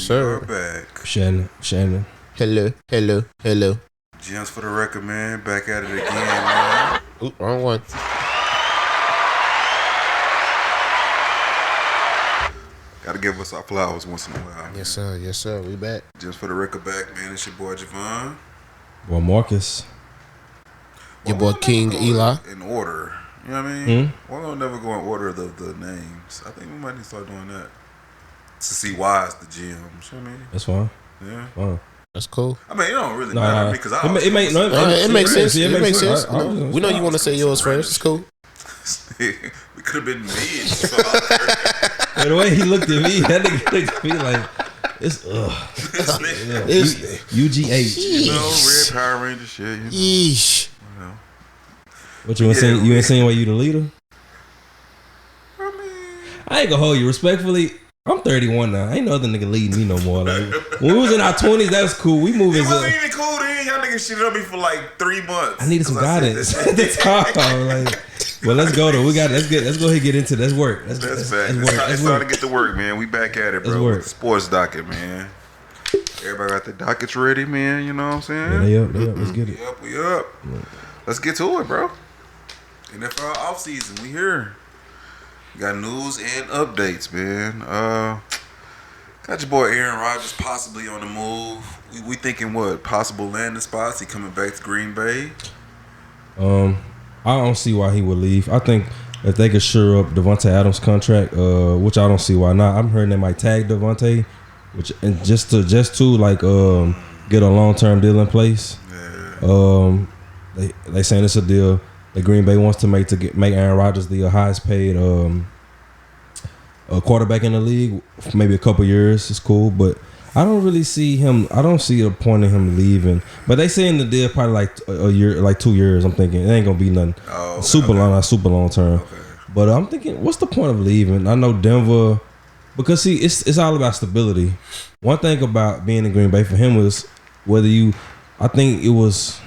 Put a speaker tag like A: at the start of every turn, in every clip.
A: sir.
B: We're back.
C: Shannon.
A: Hello.
B: Gems for the record, man. Back at it again, man.
A: Ooh, wrong one.
B: Gotta give us our flowers once in a while.
A: Yes, sir. We back.
B: Gems for the record, back, man. It's your boy Javon.
C: Well, Marcus.
A: Your boy King Eli.
B: In order. You know what I mean? We're gonna never go in order of the names. I think we might need to start doing that. To see why it's the gems. You know what I mean?
C: That's fine.
B: Yeah.
C: Fine.
A: That's cool.
B: I mean, it don't really matter because
C: it makes
A: sense. It makes sense.
C: I
A: We know you want to say yours first. It's cool.
B: We could have been me.
C: The way he looked at me, that nigga looked at me like, it's UGH.
B: You know, Red Power Ranger shit. You know.
A: Yeesh.
B: You know.
C: What you saying? You ain't saying why you the leader?
B: I mean,
C: I ain't gonna hold you respectfully. I'm 31 now. Ain't no other nigga leading me no more. Like when we was in our 20s, that was cool. We moving.
B: It wasn't even cool then. Y'all niggas shitted on me for like 3 months.
C: I needed some guidance at the time. Like, well, let's go though. Let's go ahead and get into this work.
B: That's fact. It's time to get to work, man. We back at it, bro. With the sports docket, man. Everybody got the dockets ready, man. You know what I'm saying?
C: Yeah, they up. Let's get it.
B: We up. Yeah. Let's get to it, bro. NFL offseason, we here. Got news and updates, man. Got your boy Aaron Rodgers possibly on the move. We thinking what? Possible landing spots. He coming back to Green Bay.
C: I don't see why he would leave. I think if they could shore up Devontae Adams' contract, which I don't see why not. I'm hearing they might tag Devontae, and just to like get a long-term deal in place. Yeah. They saying it's a deal that Green Bay wants to make Aaron Rodgers the highest paid quarterback in the league for maybe a couple years. It's cool, but I don't really see him. I don't see the point of him leaving. But they saying the deal probably like a year, like 2 years. I'm thinking it ain't gonna be nothing super long term. Okay. But I'm thinking, what's the point of leaving? I know Denver, because see, it's all about stability. One thing about being in Green Bay for him was I think it was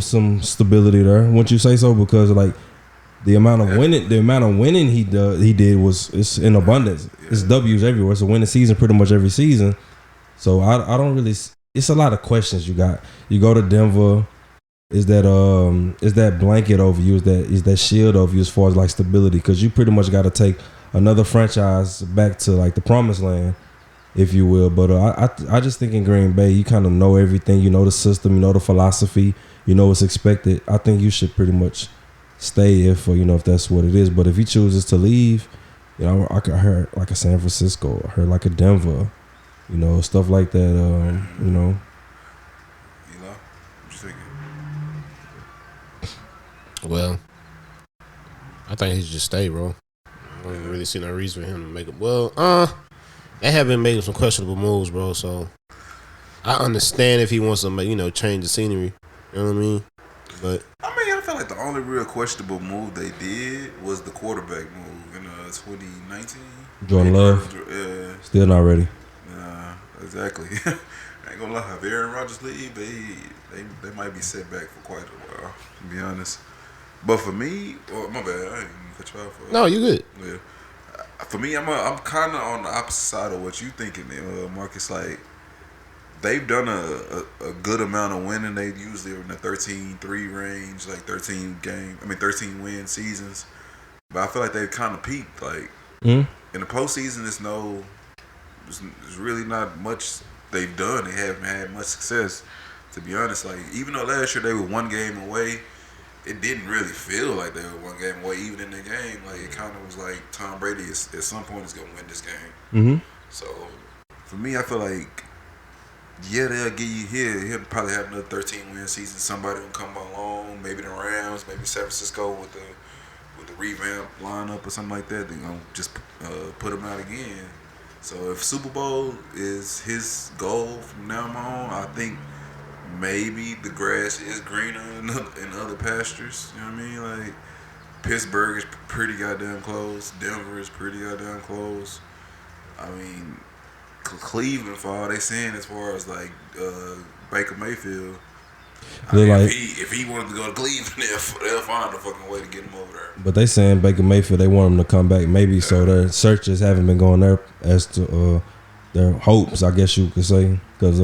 C: some stability there. Wouldn't you say so? Because like the amount of winning he did was it's in abundance. It's W's everywhere. It's a winning season pretty much every season. So I don't really. It's a lot of questions you got. You go to Denver. Is that blanket over you? Is that shield over you as far as like stability? Because you pretty much got to take another franchise back to like the promised land, if you will. But I just think in Green Bay, you kind of know everything. You know the system. You know the philosophy. You know what's expected. I think you should pretty much stay if that's what it is. But if he chooses to leave, I heard like a San Francisco, I heard like a Denver, stuff like that.
B: Eli, what you thinking?
A: Well, I think he should just stay, bro. I don't really see no reason for him to make it. Well, they have been making some questionable moves, bro. So I understand if he wants to, change the scenery. You know what I mean? But
B: I feel like the only real questionable move they did was the quarterback move in 2019.
C: Jordan Love. Still not ready.
B: Nah, exactly. I ain't gonna lie. If Aaron Rodgers leave, they might be set back for quite a while, to be honest. But for me, my bad, I ain't even cut you off.
A: No, you good.
B: Yeah. For me, I'm kind of on the opposite side of what you thinking, Marcus. Like, they've done a good amount of winning. They usually are in the 13-3 range, like 13 win seasons. But I feel like they've kind of peaked. Like in the postseason, there's really not much they've done. They haven't had much success, to be honest. Like, even though last year they were one game away, it didn't really feel like they were one game away. Even in the game, like it kind of was like Tom Brady at some point is gonna win this game. Mm-hmm. So for me, I feel like. Yeah, they'll give you here. He'll probably have another 13-win season. Somebody will come along, maybe the Rams, maybe San Francisco with the revamp lineup or something like that. They're gonna just put him out again. So if Super Bowl is his goal from now on, I think maybe the grass is greener in other pastures. You know what I mean? Like Pittsburgh is pretty goddamn close. Denver is pretty goddamn close. I mean. Cleveland for all they saying as far as like Baker Mayfield. If he wanted to go to Cleveland, they'll find a fucking way to get him over there.
C: But they saying Baker Mayfield, they want him to come back maybe. So their searches haven't been going there as to their hopes, I guess you could say, because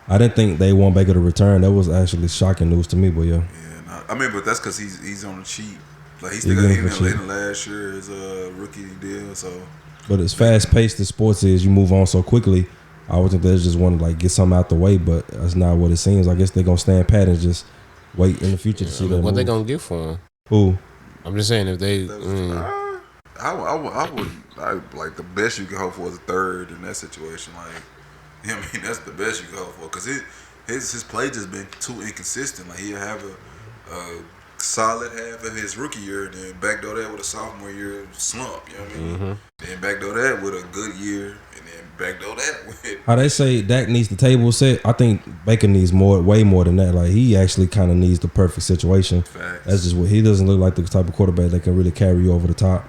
C: I didn't think they won't make it a return. That was actually shocking news to me, but yeah.
B: Yeah, I mean, but that's because he's on the cheap. Like he still got in the last year his rookie deal. So,
C: but as fast paced as sports is, you move on so quickly. I would think they just want to like get something out the way, but that's not what it seems. I guess they're gonna stand pat and just wait in the future to see
A: what they gonna get for him.
C: Who?
A: I'm just saying if they.
B: I would like the best you can hope for is a third in that situation. Like, you know what I mean, that's the best you can hope for because his play just been too inconsistent. Like he'll have a solid half of his rookie year, and then backdoor that with a sophomore year slump. You know what I mean? Mm-hmm. Then backdoor that with a good year, and then backdoor that with.
C: How they say Dak needs the table set. I think Baker needs way more than that. Like he actually kind of needs the perfect situation.
B: Facts.
C: That's just what he doesn't look like the type of quarterback that can really carry you over the top.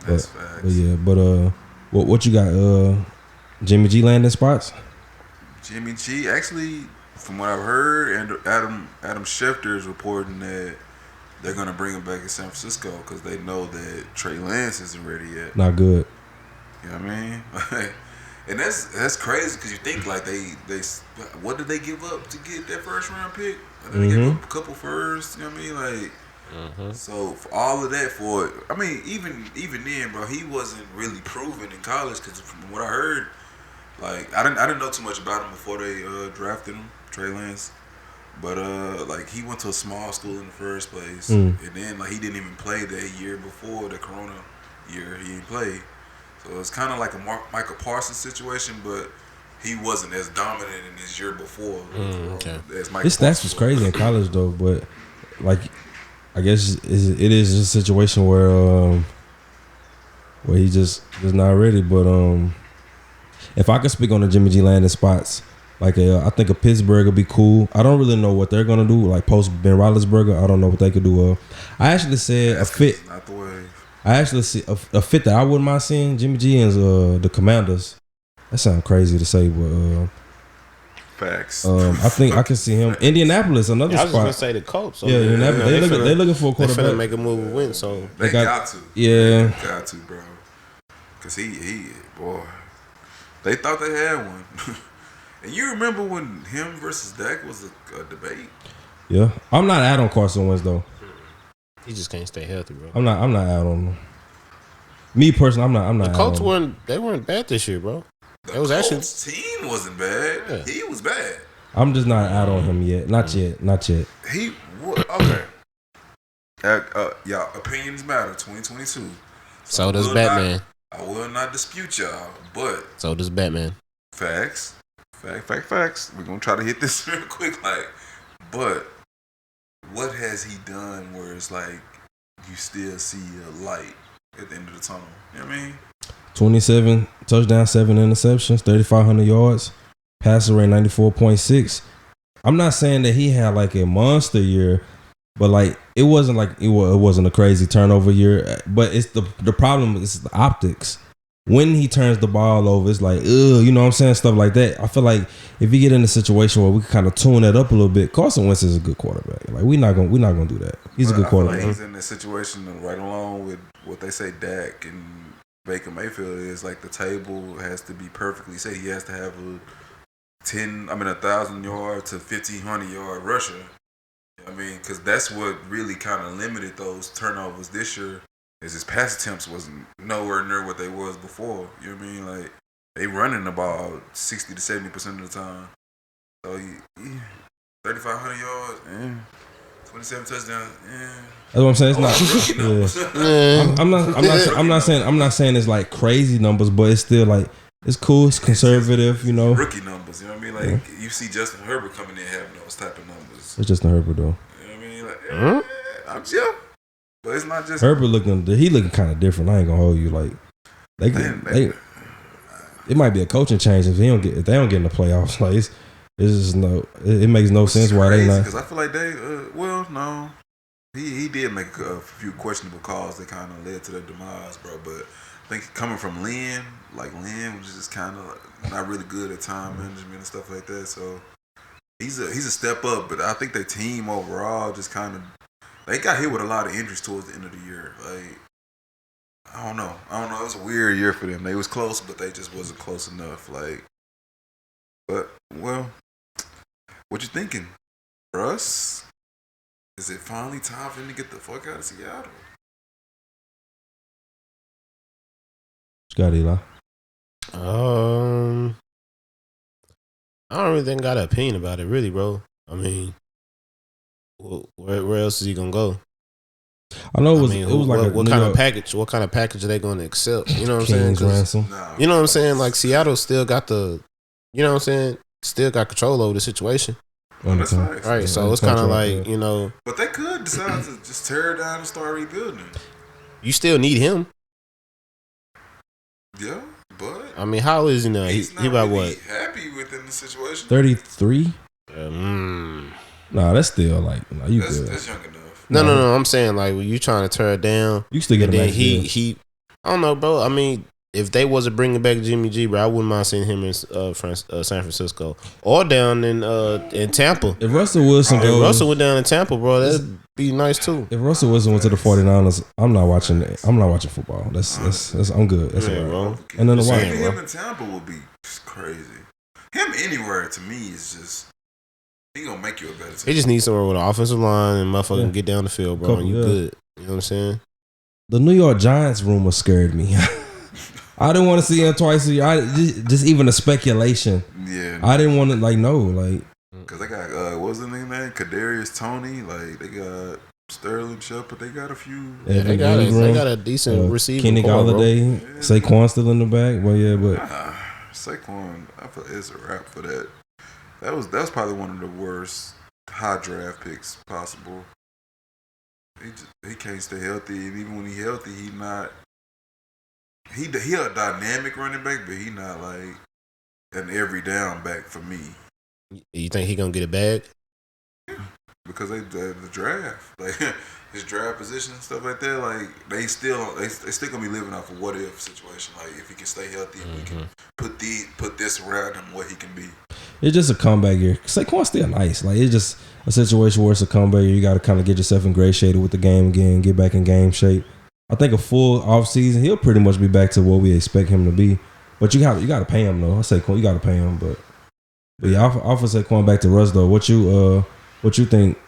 B: That's facts.
C: But yeah, what you got? Jimmy G landing spots.
B: Jimmy G actually, from what I've heard, and Adam Schefter is reporting that they're gonna bring him back in San Francisco because they know that Trey Lance isn't ready yet.
C: Not good.
B: You know what I mean? And that's crazy because you think like they what did they give up to get that first round pick? They gave up a couple firsts. You know what I mean? Like. So for all of that, I mean, even then, bro, he wasn't really proven in college because from what I heard, like I didn't know too much about him before they drafted him, Trey Lance, but like he went to a small school in the first place, and then like he didn't even play that year before the Corona year. He didn't play, so it's kind of like a Michael Parsons situation, but he wasn't as dominant in his year before. As Michael
C: His stats was crazy in college though, but like. I guess it is a situation where he just is not ready. But if I could speak on the Jimmy G landing spots, like I think a Pittsburgh would be cool. I don't really know what they're gonna do. Like post Ben Roethlisberger, I don't know what they could do. I actually said a fit.
B: Not the wave.
C: I actually see a fit that I wouldn't mind seeing Jimmy G is the Commanders. That sounds crazy to say, but.
B: Facts.
C: I think I can see him. Indianapolis, another spot.
A: I was just gonna say the Colts. So
C: yeah, they're looking for a quarterback.
A: They're finna make a move with Wentz, so
B: they got to.
C: Yeah,
B: they got to, bro. Cause boy, they thought they had one. And you remember when him versus Dak was a debate?
C: Yeah, I'm not out on Carson Wentz though.
A: He just can't stay healthy, bro.
C: I'm not out on him. Me personally, I'm not.
A: The Colts weren't bad this year, bro.
B: The Colts team wasn't bad. Yeah. He was bad.
C: I'm just not out on him yet. Not yet.
B: He okay. Y'all opinions matter. 2022.
A: So does Batman.
B: I will not dispute y'all, but
A: so does Batman.
B: Facts. We're gonna try to hit this real quick, but what has he done where it's like you still see a light at the end of the tunnel? You know what I mean?
C: 27 touchdowns, 7 interceptions, 3,500 yards, passer rate 94.6. I'm not saying that he had like a monster year, but like it wasn't a crazy turnover year. But it's the problem is the optics. When he turns the ball over, it's like, you know what I'm saying? Stuff like that. I feel like if you get in a situation where we can kind of tune that up a little bit, Carson Wentz is a good quarterback. Like we're not gonna do that. He's a good quarterback.
B: Like he's in this situation right along with what they say Dak and Baker Mayfield is like the table has to be perfectly set. He has to have a 1,000 yard to 1,500 yard rusher. You know what I mean, because that's what really kind of limited those turnovers this year. Is his pass attempts wasn't nowhere near what they was before. You know what I mean? Like they running the ball 60 to 70% of the time. So 3,500 yards, 27 touchdowns.
C: That's what I'm saying. It's not. Yeah. I'm not saying it's like crazy numbers, but it's still like it's cool. It's conservative. You know,
B: rookie numbers. You know what I mean? Like you see Justin Herbert coming in having those type of numbers.
C: It's Justin Herbert though.
B: You know what I mean? Like, I'm chill. But it's not just
C: Herbert looking kind of different. I ain't gonna hold you like it might be a coaching change if they don't get in the playoffs. Like it's just it makes no sense why they not.
B: Because I feel like they no, he did make a few questionable calls that kind of led to their demise, bro. But I think coming from Lynn was just kind of not really good at time management and stuff like that. So he's a step up, but I think their team overall just kind of. They got hit with a lot of injuries towards the end of the year. Like, I don't know. It was a weird year for them. They was close, but they just wasn't close enough. Like, but well, what you thinking, Russ? Is it finally time for him to get the fuck out of Seattle?
C: Got Eli.
A: I don't really think I got an opinion about it, really, bro. I mean, where else is he gonna go?
C: I know it was like
A: what kind of package? What kind of package are they going to accept? You know what I'm saying?
C: King's ransom.
A: You know what I'm saying? Like Seattle still got the, you know what I'm saying? Still got control over the situation.
B: That's nice.
A: Right, so it's kind of like, you know.
B: But they could decide to just tear it down and start rebuilding.
A: You still need him.
B: Yeah, but
A: I mean, how old is he now?
B: He's
A: he about
B: really
A: what?
B: happy within the situation.
C: 33.
A: Nah,
C: that's still like you
B: that's,
C: good.
B: That's young enough.
A: No. I'm saying like when you trying to tear it down,
C: you still get
A: and
C: a
A: then
C: max
A: he. I don't know, bro. I mean, if they wasn't bringing back Jimmy G, bro, I wouldn't mind seeing him in San Francisco or down in Tampa.
C: If Russell Wilson goes,
A: Russell went down in Tampa, bro, that'd be nice too.
C: If Russell Wilson went to the 49ers, I'm not watching football. That's I'm good. That's
A: Yeah,
C: all right.
A: bro.
C: And then the
B: Maybe
C: white,
B: him in Tampa would be just crazy. Him anywhere to me is just he gonna make you a better team.
A: He just needs somewhere with an offensive line and motherfucking get down the field, bro. And you good. You know what I'm saying?
C: The New York Giants rumor scared me. I didn't want to see him twice a year. Just even the speculation.
B: Yeah.
C: I didn't want to like.
B: Because they got what's the name? Kadarius Toney. Like they got Sterling Shepard. They got a few.
A: Yeah, they got a decent receiver.
C: Kenny Galladay, Saquon still in the back. Well, yeah, but
B: Saquon, I feel it's a wrap for that. That was probably one of the worst high draft picks possible. He can't stay healthy, and even when he's healthy, he not. He a dynamic running back, but he not like an every down back for me.
A: You think he gonna get it back?
B: Because the draft, like his draft position and stuff like that, like they still gonna be living off a what if situation. Like if he can stay healthy and we can put this around him, what he can be.
C: It's just a comeback year. Saquon's still nice. Like it's just a situation where it's a comeback year. You got to kind of get yourself ingratiated with the game again, get back in game shape. I think a full off season, he'll pretty much be back to what we expect him to be. But you got to pay him though. I say you got to pay him, but yeah, offer Saquon back to Russ though. What you think?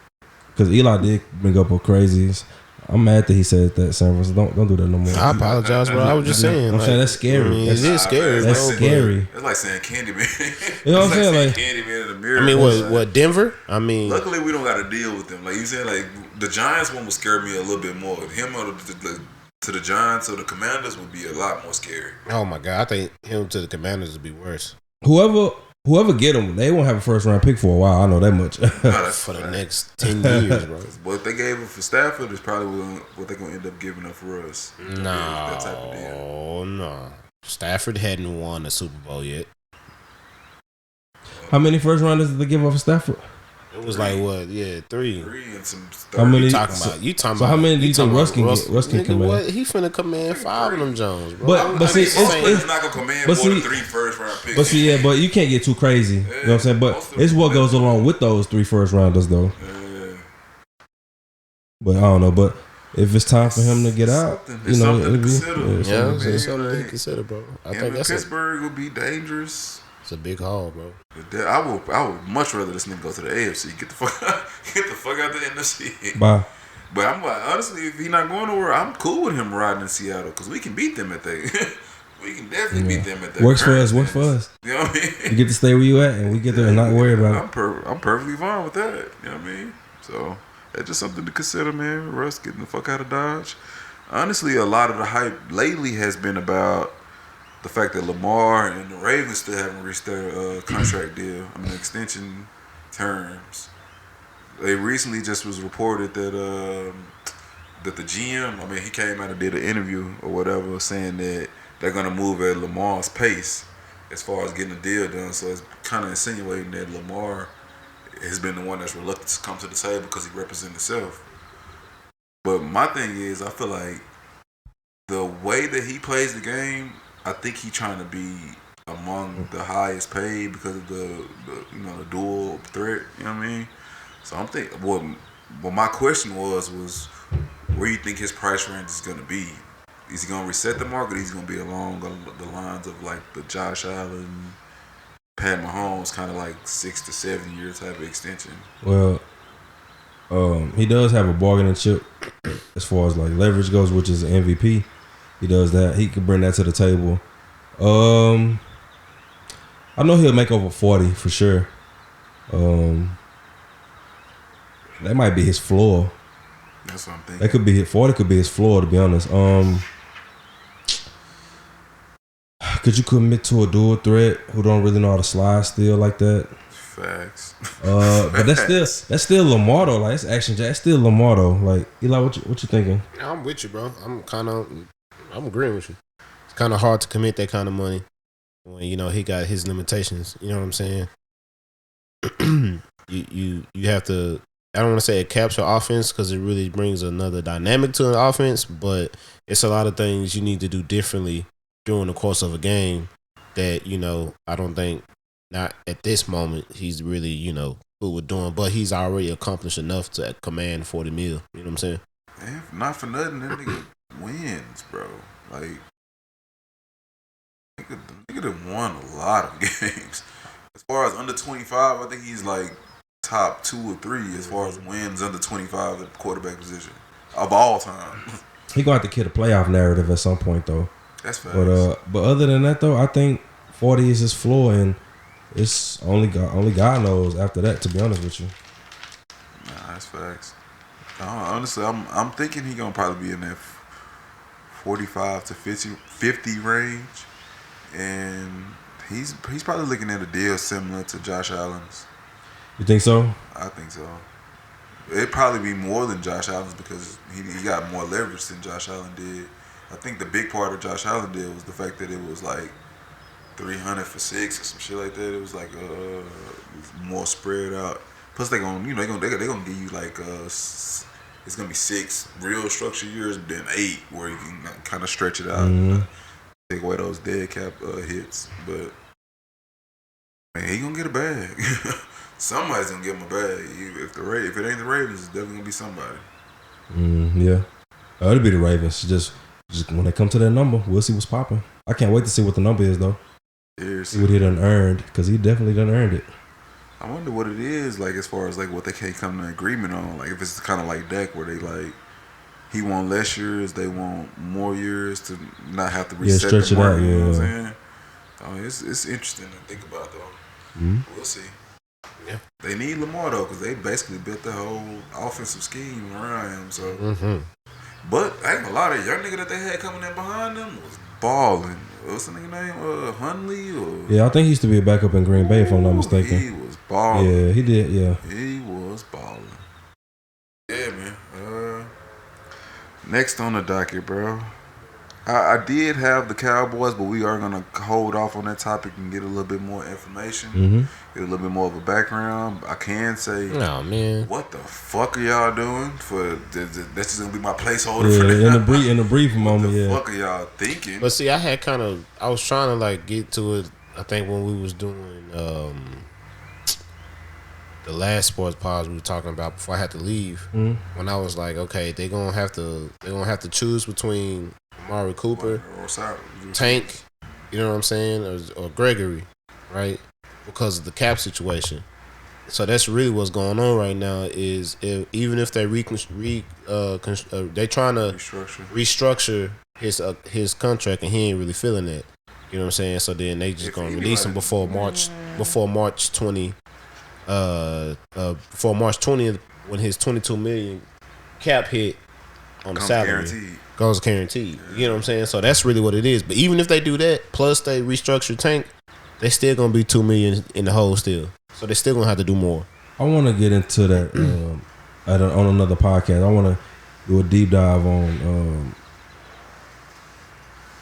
C: Because Eli did bring up a crazies. I'm mad that he said that. San Francisco, don't do that no more.
A: I apologize, bro. I was just saying.
C: I'm saying that's scary.
A: I mean, it is scary.
C: That's
A: bro,
C: scary.
B: It's like saying Candyman.
C: You know what I'm saying? Like
B: Candyman in the mirror.
A: I mean, what Denver? I mean,
B: luckily we don't got to deal with them. Like you said, like the Giants one would scare me a little bit more. Him or to the Giants or the Commanders would be a lot more scary.
A: Oh my god, I think him to the Commanders would be worse.
C: Whoever get them, they won't have a first round pick for a while. I know that much.
A: For the next 10 years, bro.
B: What they gave him for Stafford is probably what they're gonna end up giving up for us. That type of deal.
A: No. Stafford hadn't won a Super Bowl yet.
C: How many first rounders did they give up for Stafford?
A: It was like what? Yeah, 3.
B: 3 and some stuff.
C: How many?
A: You talking about?
C: So how many do you think Russ can get? Russ can command.
A: What? He finna command 5 of them Jones, bro.
C: But see,
B: it's not gonna command more than 3 first round picks.
C: But see, yeah, but you can't get too crazy. You know what I'm saying? But it's what goes along with those 3 first rounders, though.
B: Yeah.
C: But I don't know. But if it's time for him to get out, you know, it'll be
A: it's something to consider, bro. I think that's
B: Pittsburgh would be dangerous.
A: It's a big haul, bro.
B: I would much rather this nigga go to the AFC. Get the fuck out the NFC.
C: Bye.
B: But I'm like, honestly, if he not going nowhere, I'm cool with him riding in Seattle because we can beat them at that. We can definitely beat them at that.
C: Works for us. Works for us.
B: You know what I mean?
C: You get to stay where you at, and we get there and not worry about it.
B: I'm perfectly fine with that. You know what I mean? So that's just something to consider, man. Russ getting the fuck out of Dodge. Honestly, a lot of the hype lately has been about the fact that Lamar and the Ravens still haven't reached their contract deal. I mean, extension terms. They recently just was reported that that the GM, I mean, he came out and did an interview or whatever, saying that they're gonna move at Lamar's pace as far as getting the deal done. So it's kind of insinuating that Lamar has been the one that's reluctant to come to the table because he represents himself. But my thing is, I feel like the way that he plays the game, I think he's trying to be among the highest paid because of the dual threat. You know what I mean? So I'm thinking. What my question was where you think his price range is gonna be? is he gonna reset the market? He's gonna be along the lines of like the Josh Allen, Pat Mahomes, kind of like 6 to 7 year type of extension.
C: Well, he does have a bargaining chip as far as like leverage goes, which is an MVP. He does that. He could bring that to the table. I know he'll make over 40 for sure. That might be his floor.
B: That's what I'm thinking.
C: That could be 40. Could be his floor, to be honest. Could you commit to a dual threat who don't really know how to slide still like that?
B: Facts.
C: But that's still Lamar though. Like it's action. That's still Lamar though. Like Eli, what you thinking?
A: I'm with you, bro. I'm agreeing with you. It's kind of hard to commit that kind of money when he got his limitations. You know what I'm saying? you have to. I don't want to say it caps your offense because it really brings another dynamic to an offense, but it's a lot of things you need to do differently during the course of a game that, I don't think, not at this moment, he's really, cool with doing, but he's already accomplished enough to command 40 mil. You know what I'm saying?
B: Man, not for nothing, that nigga wins, bro. Like, nigga done won a lot of games. As far as under 25, I think he's like top 2 or 3 as far as wins under 25 at the quarterback position of all time.
C: He gonna have to get a playoff narrative at some point though.
B: That's facts.
C: But other than that though, I think 40 is his floor, and it's only God knows after that. To be honest with you,
B: nah, that's facts. Honestly, I'm thinking he gonna probably be in that 45 to 50 range, and he's probably looking at a deal similar to Josh Allen's.
C: You think so?
B: I think so. It'd probably be more than Josh Allen's because he got more leverage than Josh Allen did. I think the big part of Josh Allen did was the fact that it was like 300 for 6 or some shit like that. It was like more spread out. Plus they gonna they're gonna give you like it's gonna be 6 real structure years, and then 8 where you can kind of stretch it out, take away those dead cap hits. But man, he gonna get a bag. Somebody's gonna give him a bag. If it ain't the Ravens, it's definitely gonna be somebody.
C: Yeah, it'll be the Ravens. Just when they come to that number, we'll see what's popping. I can't wait to see what the number is though. See what he done earned, because he definitely done earned it.
B: I wonder what it is like as far as like what they can't come to an agreement on. Like if it's kind of like Dak where they like he want less years, they want more years to not have to reset
C: stretch
B: the market.
C: it out.
B: You know what I'm saying? It's interesting to think about though. We'll see.
A: Yeah.
B: They need Lamar though, because they basically built the whole offensive scheme around him. So, but I ain't gonna lie, that young nigga that they had coming in behind them was balling. What's the nigga name? Hunley or?
C: Yeah, I think he used to be a backup in Green Bay if I'm not mistaken.
B: He was balling.
C: Yeah, he did. Yeah,
B: he was balling. Yeah, man. Next on the docket, bro. I did have the Cowboys, but we are going to hold off on that topic and get a little bit more information, get a little bit more of a background. I can say,
A: oh, man,
B: what the fuck are y'all doing? That's just going to be my placeholder for that.
C: In a brief moment,
B: what the fuck are y'all thinking?
A: But see, I was trying to like get to it, I think when we was doing the last sports pause we were talking about before I had to leave, when I was like, okay, they're gonna have to choose between Amari Cooper, Tank, you know what I'm saying, or Gregory, right? Because of the cap situation. So that's really what's going on right now. Is even if they they're trying to restructure his contract, and he ain't really feeling that. You know what I'm saying? So then they just gonna release him before March 20th, when his $22 million cap hit on the salary goes guaranteed. You know what I'm saying? So that's really what it is. But even if they do that, plus they restructure Tank, they still gonna be $2 million in the hole still. So they still gonna have to do more.
C: I want to get into that on another podcast. I want to do a deep dive on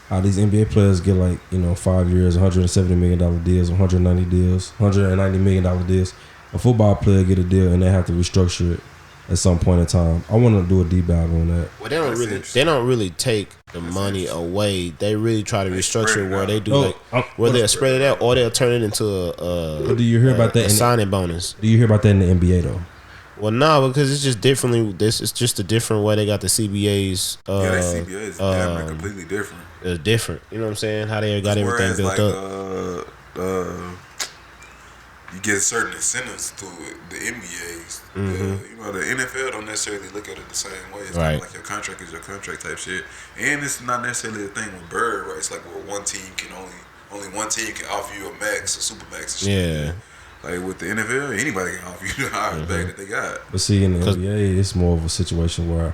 C: how these NBA players get 5 years, $170 million deals, $190 million deals. A football player get a deal and they have to restructure it at some point in time. I want to do a deep dive on that.
A: Well, they don't really take the money away. They really try to restructure it where they do where they'll spread it out, or they'll turn it into a
C: do you hear about that
A: signing bonus.
C: Do you hear about that in the NBA though?
A: Well, no, because it's just differently. This is just a different way they got the CBAs.
B: Their CBA is damn near completely different.
A: It's different. You know what I'm saying? How they got everything built up.
B: You get certain incentives to the NBAs.
A: Mm-hmm.
B: The NFL don't necessarily look at it the same way. It's
A: right.
B: Kind of like your contract is your contract type shit. And it's not necessarily a thing with Bird, right? It's like where one team can only one team can offer you a max, a super max. And shit.
A: Yeah.
B: Like with the NFL, anybody can offer you the highest bag that they got.
C: But see, in the NBA, it's more of a situation where,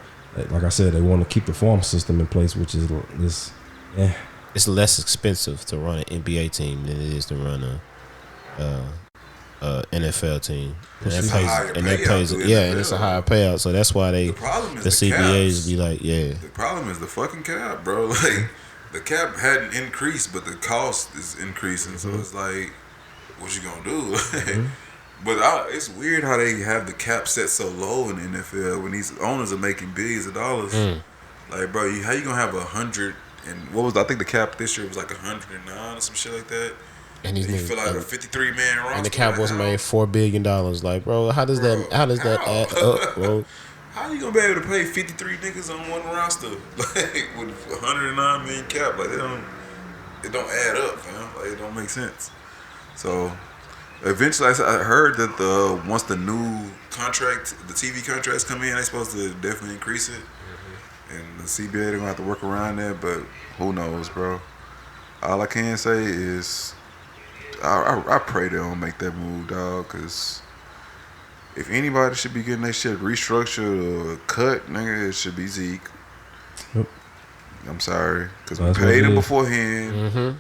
C: like I said, they want to keep the farm system in place, which is this. Yeah.
A: It's less expensive to run an NBA team than it is to run a NFL team. And it's a higher payout. So that's why the CBAs be like,
B: The problem is the fucking cap, bro. Like the cap hadn't increased, but the cost is increasing. So it's like, what you gonna do? But it's weird how they have the cap set so low in the NFL when these owners are making billions of dollars. Like, bro, how you gonna have 100 and what was I think the cap this year was like 109 or some shit like that. And you fill out a 53-man roster.
A: And the Cowboys made $4 billion. Like, bro, how does that add up, bro?
B: How you gonna be able to pay 53 niggas on one roster, like with 109 million cap? Like, it don't add up, man. Like, it don't make sense. So, eventually, I heard that once the new contract, the TV contracts come in, they're supposed to definitely increase it. And the CBA, they're gonna have to work around that, but who knows, bro? All I can say is, I pray they don't make that move, dog, because if anybody should be getting their shit restructured or cut, nigga, it should be Zeke. Yep. I'm sorry, because we paid him beforehand,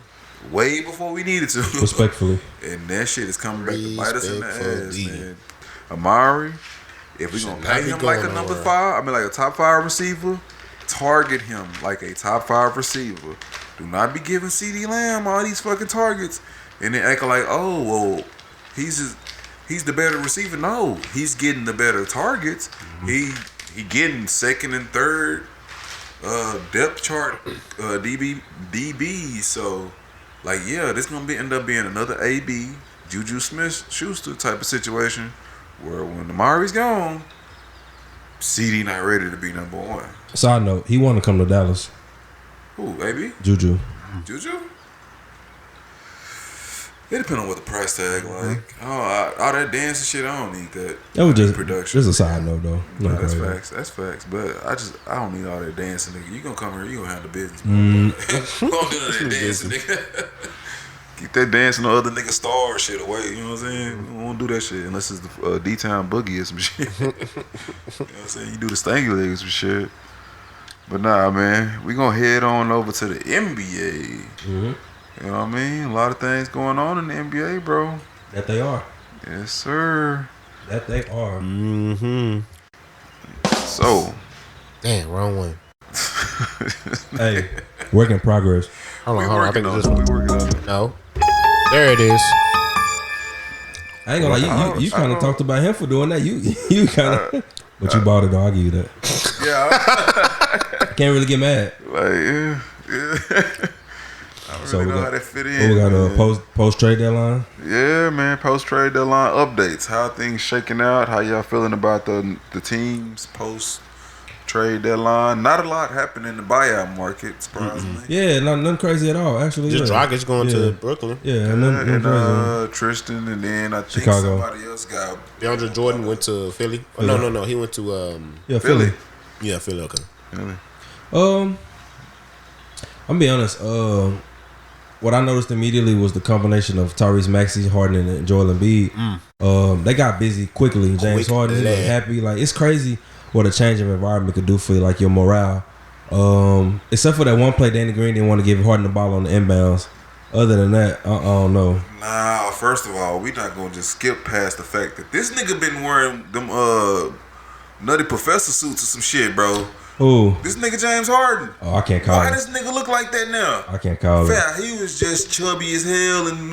B: way before we needed to.
C: Respectfully.
B: And that shit is coming back to bite us in the ass, man. Amari, if we gonna pay him like a number 5, like a top 5 receiver, target him like a top 5 receiver. Do not be giving CD Lamb all these fucking targets and then acting like, oh, well, he's the better receiver. No, he's getting the better targets. He getting second and third depth chart DB. So, like, yeah, this gonna end up being another AB Juju Smith-Schuster type of situation where when Amari's gone, CD not ready to be number 1.
C: Side note, he want to come to Dallas.
B: Who, AB?
C: Juju?
B: It depends on what the price tag like. All that dancing shit, I don't need that.
C: That was just
B: production.
C: Just a side note though.
B: No, that's facts. That's facts. But I don't need all that dancing, nigga. You gonna come here, you gonna handle business. Don't do that dancing, nigga. Keep that dancing on other nigga star shit away. You know what I'm saying? We won't do that shit unless it's the D-Town Boogie or some shit. You know what I'm saying? You do the stanky legs or shit. But nah, man, we gonna head on over to the NBA. You know what I mean? A lot of things going on in the NBA, bro.
C: That they are.
B: Yes, sir.
C: That they are.
B: So.
A: Damn, wrong one.
C: Hey, work in progress.
A: Hold on. I think it's this one.
B: We working on it.
A: No. There it is.
C: I ain't gonna lie. You kind of talked about him for doing that. You kind of. But you bought it, though. I'll give you that.
B: Yeah.
C: Can't really get mad.
B: Like, yeah. I don't really know how that fit in.
C: We got a post trade deadline.
B: Yeah, man. Post trade deadline updates. How things shaking out? How y'all feeling about the teams post trade deadline? Not a lot happened in the buyout market, surprisingly.
C: Yeah, nothing crazy at all. Actually,
A: just Dragic going to Brooklyn.
C: Yeah, nothing crazy.
B: Tristan, and then I think
C: Chicago.
B: somebody else got.
A: DeAndre Jordan went to Philly. Oh, no. He went to
C: Philly.
A: Yeah, Philly. Okay.
C: Philly. I'm be honest. What I noticed immediately was the combination of Tyrese Maxey, Harden, and Joel Embiid. They got busy quickly. James Harden, he was happy. Like, it's crazy what a change of environment could do for like your morale. Except for that one play, Danny Green didn't want to give Harden the ball on the inbounds. Other than that, I don't know.
B: Nah, first of all, we not gonna just skip past the fact that this nigga been wearing them Nutty Professor suits or some shit, bro.
C: Who?
B: This nigga James Harden.
C: Oh, I can't call him.
B: Why does nigga look like that now?
C: I can't call him.
B: He was just chubby as hell in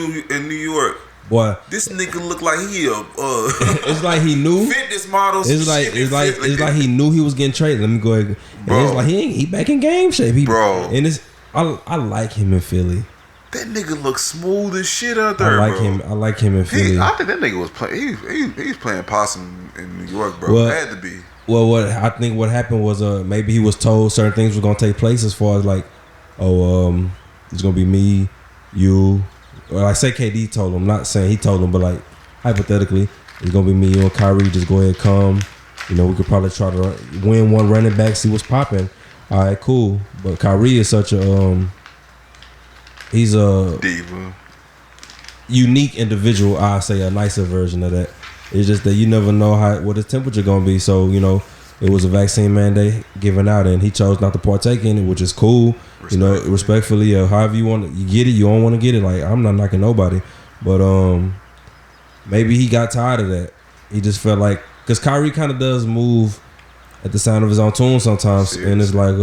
B: New York.
C: Boy,
B: this nigga look like he
C: it's like he knew
B: fitness models.
C: It's like he knew he was getting traded. Let me go ahead. Bro. It's like he back in game shape. Bro, and I like him in Philly.
B: That nigga looks smooth as shit out there,
C: I like
B: bro.
C: him. I like him in Philly.
B: I think that nigga was playing. He was playing possum in New York, bro.
C: Well,
B: Had to be.
C: Well, what I think what happened was maybe he was told certain things were gonna take place as far as like, it's gonna be me, you, or I say KD told him, not saying he told him, but like hypothetically, it's gonna be me, you, and Kyrie. Just go ahead, come. You know, we could probably try to win one running back, see what's popping. All right, cool. But Kyrie is such a he's a
B: diva,
C: unique individual. I say a nicer version of that. It's just that you never know what his temperature gonna be. So you know, it was a vaccine mandate given out, and he chose not to partake in it, which is cool. You know, respectfully, however you want, you get it. You don't want to get it. Like I'm not knocking nobody, but maybe he got tired of that. He just felt like because Kyrie kind of does move at the sound of his own tune sometimes, seriously. And it's like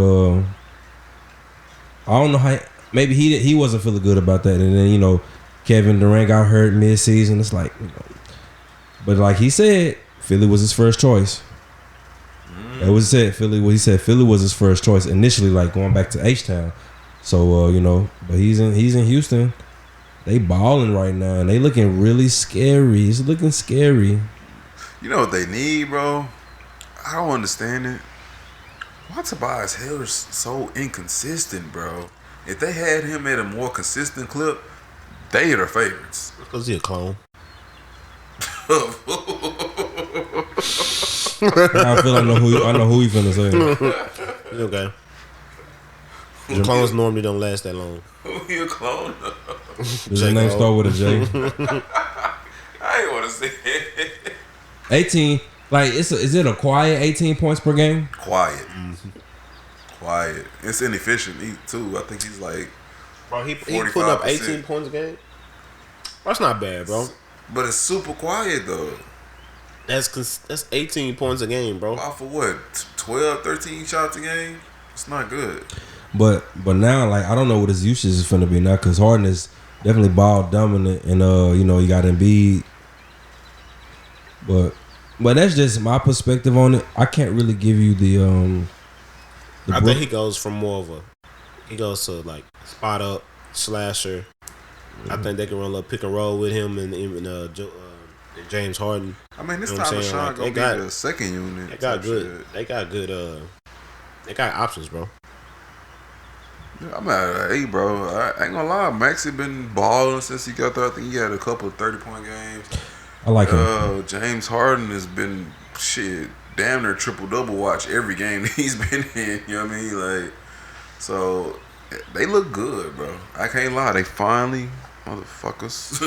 C: I don't know how. Maybe he wasn't feeling good about that, and then you know, Kevin Durant got hurt mid-season. It's like, you know, but like he said, Philly was his first choice. That was said. He said Philly was his first choice initially, like going back to H-Town. So you know, but he's in Houston. They balling right now, and they looking really scary. It's looking scary.
B: You know what they need, bro? I don't understand it. Why Tobias Harris so inconsistent, bro? If they had him at a more consistent clip, they are their favorites.
A: Because he a clone.
C: I feel I know who you finna say.
A: Okay. The clones normally don't last that long.
B: Who you a clone?
C: Does his name start with a J?
B: I ain't want to say it.
C: 18. Like is it a quiet 18 points per game?
B: Quiet. Quiet. It's inefficient too. I think he's like,
A: bro, he put up 18 points a game. That's not bad, bro.
B: But it's super quiet though.
A: That's 18 points a game, bro.
B: Off of what? 12, 13 shots a game? It's not good.
C: But now, like, I don't know what his usage is finna be now because Harden is definitely ball dominant, and you know, you got Embiid. But that's just my perspective on it. I can't really give you the
A: I think he goes from more of he goes to like spot up slasher. I think they can run a little pick and roll with him and James Harden.
B: I mean, this
A: you know
B: time Sean
A: like,
B: gonna be the second unit.
A: They got good. Shit. They got good. They got options, bro.
B: Yeah, I'm at 8, bro. I ain't gonna lie. Maxey been balling since he got there. I think he had a couple of 30-point games.
C: I like him.
B: James Harden has been damn near triple-double watch every game that he's been in. You know what I mean? Like, so they look good, bro. I can't lie. They finally, motherfuckers,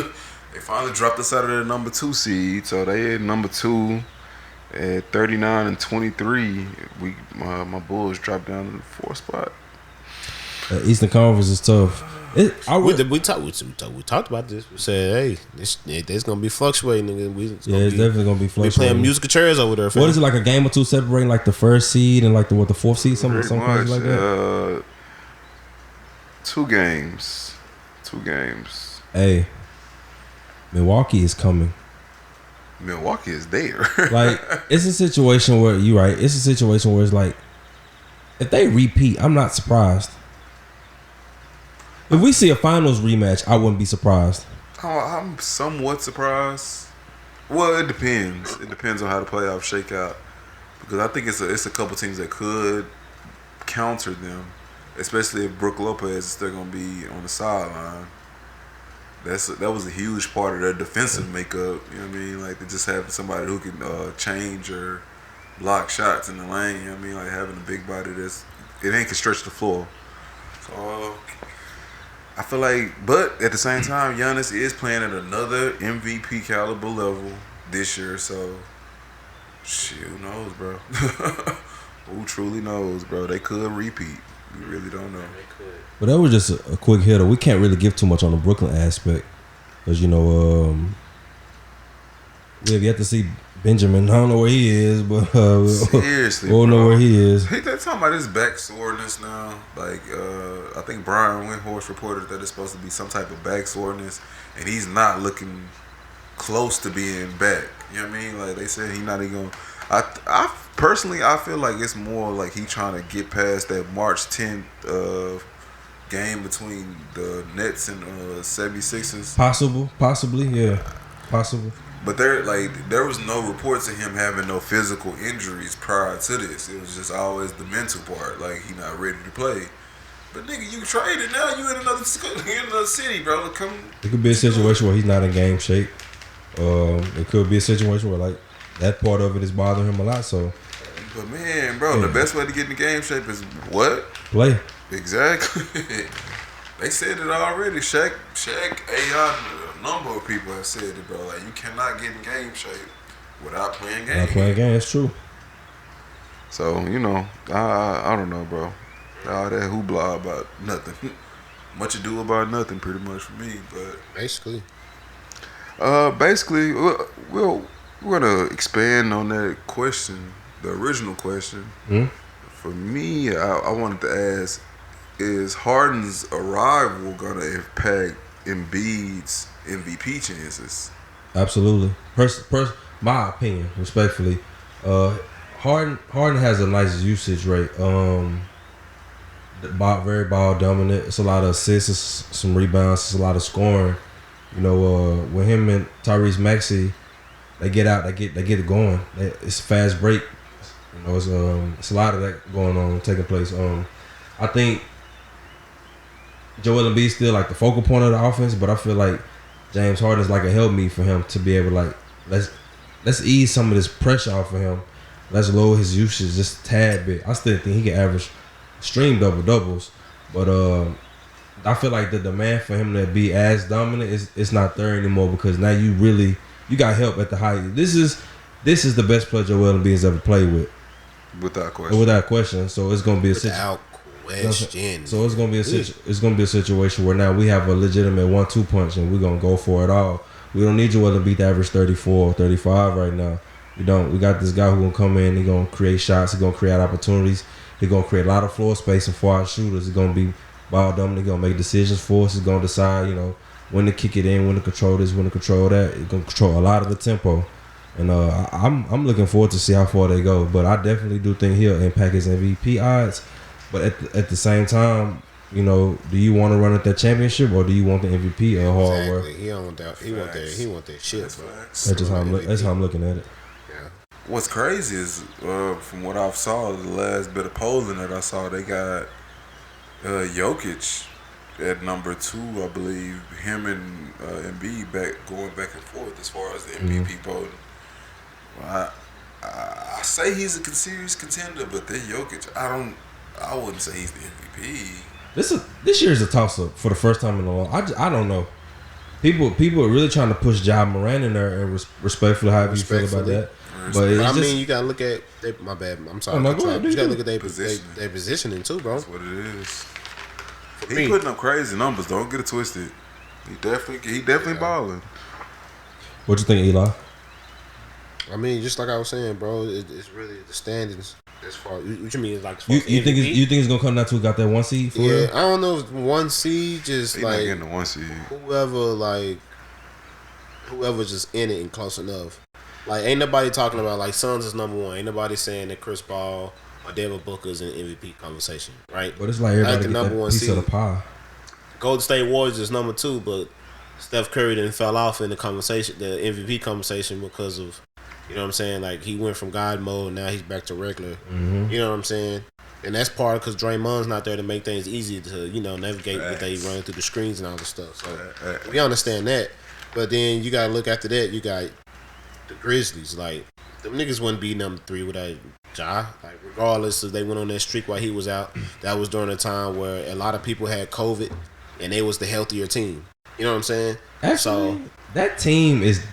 B: they finally dropped us out of the number 2 seed. So they at number 2 at 39 and 23. My Bulls dropped down to the 4th spot.
C: Eastern Conference is tough.
A: We talked about this. We said, hey, it's gonna be fluctuating.
C: It's definitely gonna be fluctuating.
A: We playing musical chairs over there.
C: What is it, like a game or two separating like the first seed and like the 4th seed, something like that?
B: 2 games.
C: Hey, Milwaukee is coming.
B: Milwaukee is there.
C: Like, it's a situation where you're right. It's a situation where it's like, if they repeat, I'm not surprised. If we see a finals rematch, I wouldn't be surprised.
B: I'm somewhat surprised. Well, it depends. It depends on how the playoffs shake out. Because I think it's a couple teams that could counter them, especially if Brook Lopez is still going to be on the sideline. That was a huge part of their defensive makeup. You know what I mean? Like, they just have somebody who can change or block shots in the lane. You know what I mean? Like, having a big body it can stretch the floor. So I feel like, but at the same time, Giannis is playing at another MVP caliber level this year. So, shit, who knows, bro? Who truly knows, bro? They could repeat. We really don't know. They could.
C: But that was just a quick hitter. We can't really give too much on the Brooklyn aspect because, you know, we have yet to see Benjamin. I don't know where he is, but
B: seriously,
C: we don't know where he is.
B: They're talking about his back soreness now. Like, I think Brian Windhorst reported that it's supposed to be some type of back soreness, and he's not looking close to being back. You know what I mean? Like, they said he's not even gonna. I personally, I feel like it's more like he trying to get past that March 10th game between the Nets and 76ers?
C: Possibly, yeah, possible.
B: But there was no reports of him having no physical injuries prior to this. It was just always the mental part, like he not ready to play. But nigga, you traded now. You in another city, bro. Come.
C: It could be a situation where he's not in game shape. It could be a situation where like that part of it is bothering him a lot. So,
B: but man, bro, the best way to get in game shape is what?
C: Play.
B: Exactly. They said it already. Shaq, AI, a number of people have said it, bro. Like you cannot get in game shape without playing games.
C: That's true.
B: So I don't know, bro. All that hoopla about nothing. Much ado about nothing, pretty much for me. But
A: basically,
B: we're gonna expand on that question, the original question. For me, I wanted to ask: is Harden's arrival gonna impact Embiid's MVP chances?
C: Absolutely. My opinion, respectfully, Harden has a nice usage rate. Very ball dominant. It's a lot of assists, some rebounds, it's a lot of scoring. With him and Tyrese Maxey, they get out, they get it going. It's fast break. It's a lot of that going on, taking place. I think Joel Embiid's still like the focal point of the offense, but I feel like James Harden is like a help me for him to be able to let's ease some of this pressure off of him. Let's lower his usage just a tad bit. I still think he can average stream doubles, but I feel like the demand for him to be as dominant is not there anymore because now you got help at the height. This is the best player Joel Embiid has ever played with,
B: without
C: question. So it's gonna be a situation. So it's gonna be a situation where now we have a legitimate 1-2 punch and we're gonna go for it all. We don't need Joel Embiid to average 34, 35 right now. We don't. We got this guy who gonna come in. He gonna create shots. He gonna create opportunities. He's going to create a lot of floor spacing for our shooters. He's going to be ball dominant. He's going to make decisions for us. He's going to decide, when to kick it in, when to control this, when to control that. He's going to control a lot of the tempo. And I'm looking forward to see how far they go. But I definitely do think he'll impact his MVP odds. But at the same time, do you want to run at that championship or do you want the MVP or hard work?
A: He don't want that. He want that shit.
C: That's how I'm looking at it.
B: What's crazy is, from what I've saw, the last bit of polling that I saw, they got Jokic at number 2, I believe. Him and Embiid going back and forth as far as the MVP voting. Well, I say he's a serious contender, but then Jokic, I wouldn't say he's the MVP.
C: This year's a toss up for the first time in a long. I don't know. People are really trying to push Ja Morant in there, and respectfully, how you feel about that? But
A: you gotta look at my bad. I'm sorry. You gotta look at their positioning too, bro.
B: That's what it is. He putting up crazy numbers. Don't get it twisted. He definitely balling.
C: What you think, Eli?
A: I mean, just like I was saying, bro, it's really the standings as far. What you mean? Like
C: you think it's gonna come down to who got that 1 seed?
A: I don't know if 1 seed just
B: he
A: like
B: not getting the 1 seed.
A: Whoever just in it and close enough. Like, ain't nobody talking about, like, Suns is number 1. Ain't nobody saying that Chris Paul or Devin Booker's in MVP conversation, right?
C: But it's like everybody
A: the
C: get
A: number
C: that
A: 1
C: piece
A: seed.
C: of the pie.
A: Golden State Warriors is number 2, but Steph Curry didn't fell off in the conversation, the MVP conversation, because of, you know what I'm saying? Like, he went from God mode, now he's back to regular.
C: Mm-hmm.
A: You know what I'm saying? And that's part because Draymond's not there to make things easy to, navigate with they running through the screens and all this stuff. So we understand that. But then you got to look after that. You got the Grizzlies. Like, them niggas wouldn't be number 3 without Ja. Like, regardless if they went on that streak while he was out, that was during a time where a lot of people had COVID and they was the healthier team. You know what I'm saying?
C: Actually, that team is.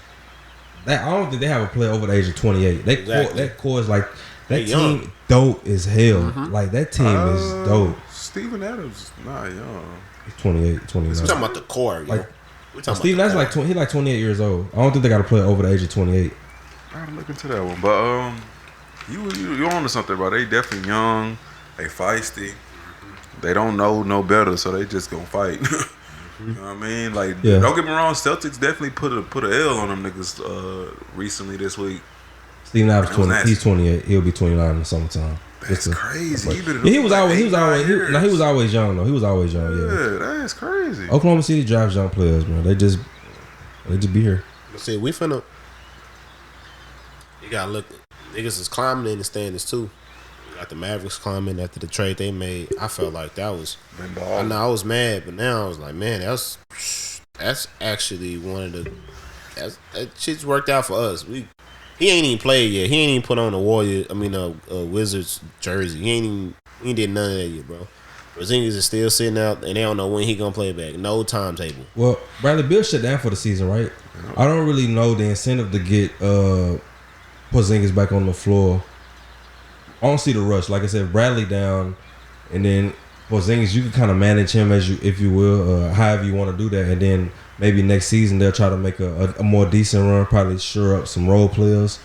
C: I don't think they have a player over the age of 28. That core is like. That team young. Dope as hell. Mm-hmm. Like, that team is dope.
B: Steven Adams not young.
C: He's 28, 29.
A: We're talking about the core, yo.
C: Steven, that's like he's like 28 years old. I don't think they got a player over the age of 28.
B: I gotta look into that one. But you on to something, bro. They definitely young. They feisty. They don't know no better, so they just gonna fight. You know what I mean? Like, don't get me wrong. Celtics definitely put a L on them niggas recently this week.
C: Steven Adams, he's 28. He'll be 29 in the summertime.
B: Damn. That's crazy.
C: He was always young though. He was always young.
B: Yeah, that's crazy.
C: Oklahoma City drafts young players, man. They just be here.
A: See, we finna. You gotta look. Niggas is climbing in the standings too. You got the Mavericks climbing after the trade they made. I felt like that was. I know I was mad, but now I was like, man, that's actually one of the. That shit's worked out for us. He ain't even played yet. He ain't even put on a Wizards jersey. He did none of that yet, bro. Porzingis is still sitting out, and they don't know when he gonna play back. No timetable.
C: Well, Bradley Beal shut down for the season, right? I don't really know the incentive to get Porzingis back on the floor. I don't see the rush. Like I said, Bradley down, and then Porzingis, you can kind of manage him if you will, however you want to do that, and then maybe next season they'll try to make a more decent run, probably shore up some role players.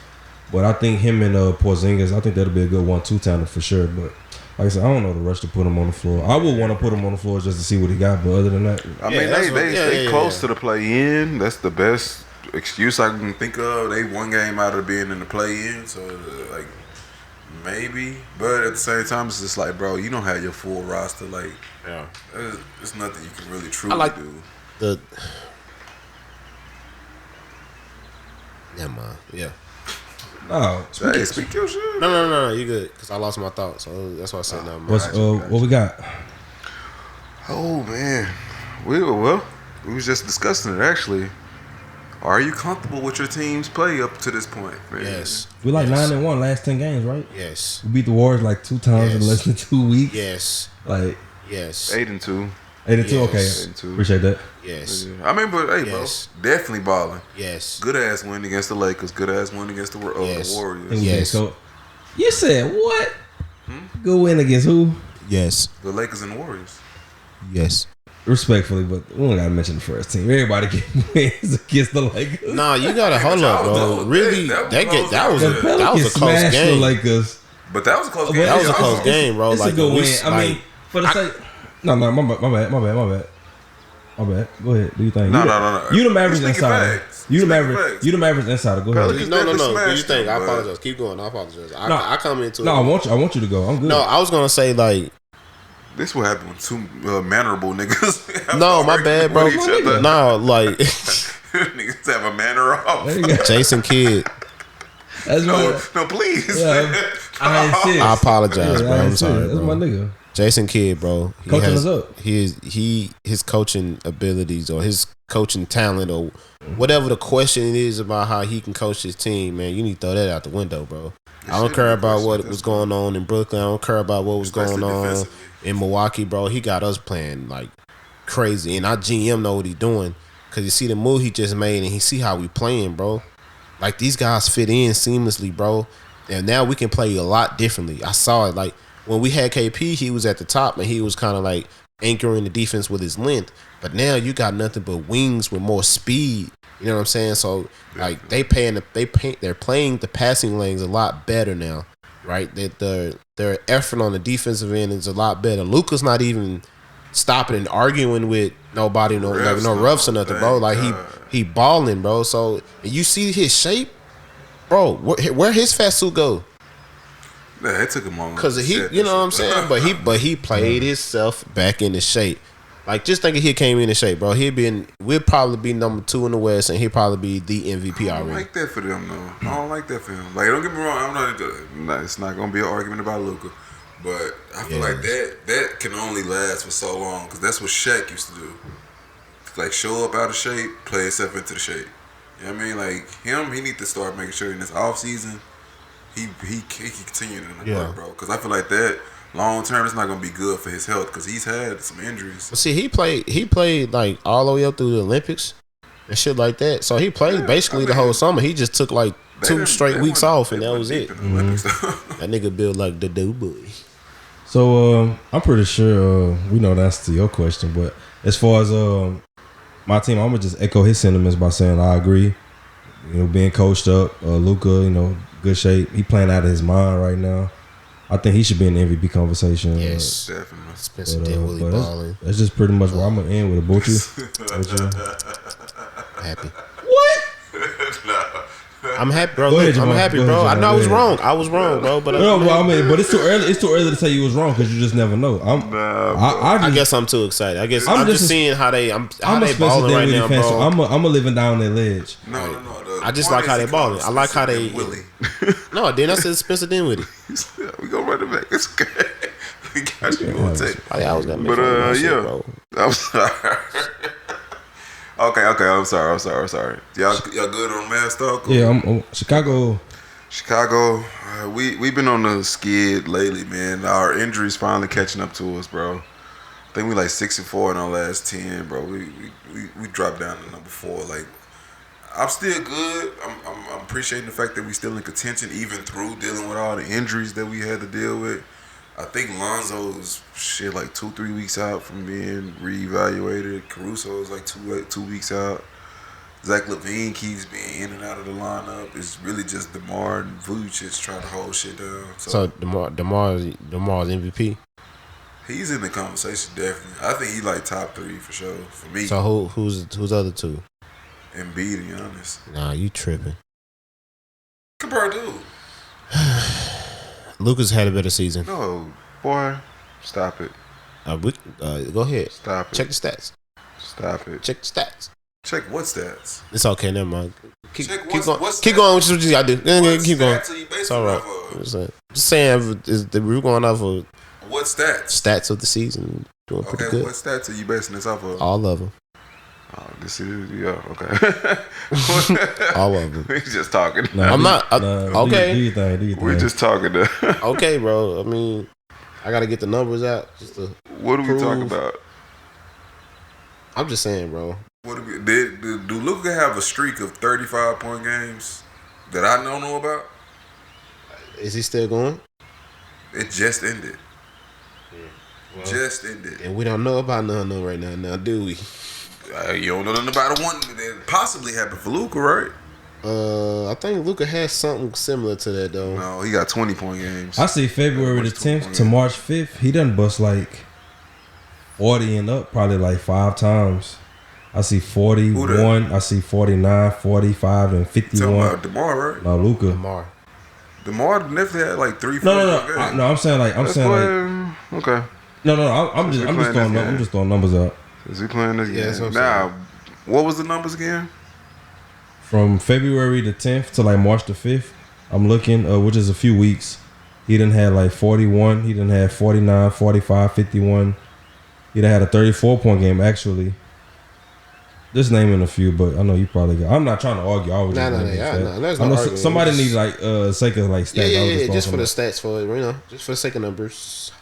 C: But I think him and Porzingis, I think that'll be a good 1-2 tandem for sure. But like I said, I don't know the rush to put him on the floor. I would want to put him on the floor just to see what he got, but other than that,
B: I mean, they close to the play-in. That's the best excuse I can think of. They one game out of being in the play-in, so like maybe. But at the same time, it's just like, bro, you don't have your full roster. Like, there's nothing you can really truly do.
A: Never mind. Yeah.
C: no.
B: Speak your shit.
A: No, you good? Because I lost my thoughts, so that's why I said no.
C: What we got?
B: Oh man, we was just discussing it actually. Are you comfortable with your team's play up to this point, man?
A: Yes.
C: We 9-1 last 10 games, right?
A: Yes.
C: We beat the Warriors like 2 times in less than 2 weeks.
A: Yes.
C: Like
B: 8-2.
C: 8-2, okay.
B: 8-2.
C: Appreciate that.
A: Yes.
B: I mean, but hey, bro, definitely balling.
A: Yes.
B: Good ass win against the Lakers. Good ass win against the Warriors.
A: Yes.
C: So you said what? Good win against who?
A: Yes.
B: The Lakers and the Warriors.
A: Yes.
C: Respectfully, but we don't gotta mention the first team. Everybody get wins against the Lakers.
A: Nah, you gotta hold up, bro. Really, that was a close game.
C: The Lakers.
B: But that was a close game.
A: That was a close game, bro.
C: It's
A: like
C: a good win. I mean, for the sake. No, my bad. Go ahead. Do you think?
B: No.
C: You the Mavericks insider. You the Mavericks insider. Go ahead.
A: No. Do you think? I apologize. Keep going. I apologize. I come into it.
C: No, I want you to go. I'm good.
A: No, I was gonna say like.
B: This what happened when two mannerable niggas.
A: No, my bad, bro. No, like
B: niggas have a manner off.
A: Jason Kidd.
B: No, please.
C: Yeah,
A: I apologize, bro. I'm sorry,
C: That's
A: bro.
C: my nigga.
A: Jason Kidd, bro.
C: Coaching us up.
A: His coaching abilities or his coaching talent or whatever the question is about how he can coach his team, man. You need to throw that out the window, bro. I don't care about what was going on in Brooklyn. I don't care about what was going on in Milwaukee, bro. He got us playing like crazy, and our GM know what he's doing because you see the move he just made, and he see how we playing, bro. Like these guys fit in seamlessly, bro, and now we can play a lot differently. I saw it. Like when we had KP, he was at the top, and he was kind of like anchoring the defense with his length. But now you got nothing but wings with more speed. You know what I'm saying? So like they're playing the passing lanes a lot better now, right? That their effort on the defensive end is a lot better. Luka's not even stopping and arguing with nobody, no roughs or nothing, bro. Like he balling, bro. So and you see his shape, bro. Where his fat suit go?
B: Yeah, it took him long.
A: Cause you know what I'm saying. But he played himself back into shape. Like just think if he came into shape, bro. We'd probably be number 2 in the West, and he'd probably be the MVP already.
B: I don't like that for them, though. I don't like that for him. Like, don't get me wrong. It's not gonna be an argument about Luka, but I feel like that can only last for so long because that's what Shaq used to do. Like show up out of shape, play himself into the shape. You know what I mean? Like him, he need to start making sure in this off season he continue to work, bro. Because I feel like that. Long term, it's not gonna be good for his health because he's had some injuries.
A: But see, he played like all the way up through the Olympics and shit like that. So he played basically the whole summer. He just took like 2 straight weeks off, and that was it. That nigga built like the dude boy.
C: So I'm pretty sure we know that's to your question, but as far as my team, I'm gonna just echo his sentiments by saying I agree. You know, being coached up, Luka, you know, good shape. He playing out of his mind right now. I think he should be in the MVP conversation.
A: Yes,
B: definitely.
A: Spencer Dinwiddie balling.
C: That's just pretty much where I'm gonna end with a Butchie.
A: Happy.
C: What?
B: Nah.
A: I'm happy, bro.
C: Go ahead,
A: I'm
C: Jamal.
A: happy,
C: Go
A: bro.
C: ahead,
A: I know I
C: Jamal.
A: was
C: Go ahead.
A: wrong. I was wrong, bro. But
C: No, well, I mean, but it's too early. It's too early to say you was wrong because you just never know.
A: I guess I'm too excited. I guess I'm just seeing how they
C: I'm
A: balling right now,
C: fan,
A: bro.
C: so I'm a living down that ledge.
B: No.
A: I just like how they balling. I like how they.
B: Willie.
A: No, then I said Spencer Dinwiddie.
B: We gonna run it back. It's okay. We got you on tape.
A: I always got me.
B: But
A: shit, bro.
B: I'm sorry. Okay. I'm sorry. Y'all good on mass talk?
C: Yeah, I'm Chicago.
B: We've been on the skid lately, man. Our injuries finally catching up to us, bro. I think we like 6-4 in our last 10, bro. We dropped down to number 4. Like, I'm still good. I'm appreciating the fact that we still in contention, even through dealing with all the injuries that we had to deal with. I think Lonzo's like 2-3 weeks out from being reevaluated. Caruso's like two weeks out. Zach LaVine keeps being in and out of the lineup. It's really just DeMar and Vucic trying to hold shit down.
A: So DeMar's MVP.
B: He's in the conversation definitely. I think he like top 3 for sure for me.
A: So who's other two?
B: Embiid, to be honest.
A: Nah, you tripping.
B: Compared to who?
A: Lucas had a better season.
B: No, boy, stop it.
A: Go ahead.
B: Stop it.
A: Check the stats.
B: Stop it.
A: Check the stats.
B: Check what stats?
A: It's okay, never mind. Keep going.
B: What's
A: Keep going with what you gotta do. Keep going.
B: Stats are you
A: It's
B: basing
A: all
B: it
A: right.
B: off of?
A: Just saying, we're going off of
B: What stats?
A: stats of the season. Doing pretty
B: Okay,
A: good.
B: what stats are you basing this off of?
A: All of them.
B: Oh, this is okay.
A: All of them.
B: We just talking.
A: I'm not. Okay.
C: Do your thing.
B: We're just talking.
A: Okay, bro. I mean, I gotta get the numbers out. Just to
B: What are we
A: prove.
B: talking about?
A: I'm just saying, bro.
B: What do Luka have a streak of 35-point games that I don't know about?
A: Is he still going?
B: It just ended.
A: Well,
B: Just ended.
A: And we don't know about none right now. Now, do we?
B: You don't know nothing about one that possibly happened for Luka, right?
A: I think Luka has something similar to that though.
B: No, he got 20-point games.
C: I see February the 10th to March 5th. He done bust like 40 and up, probably like 5 times. I see 41. I see 49, 45, and 51.
B: Talking about DeMar, right?
C: No, Luka.
B: DeMar definitely had like 3-4 games.
C: No, I'm saying like
B: okay.
C: No. I'm just throwing numbers out.
B: Is he playing this
A: Yeah,
B: game? Now, what was the numbers again?
C: From February the 10th to like March the 5th, I'm looking, which is a few weeks. He done had like 41. He done had 49, 45, 51. He done had a 34-point game actually. Just naming a few, but I know you probably got. I'm not trying to argue. I was
A: There's
C: I
A: no
C: know
A: arguing.
C: somebody need like sake of like stats.
A: Yeah. Just for the stats, just for the sake of numbers.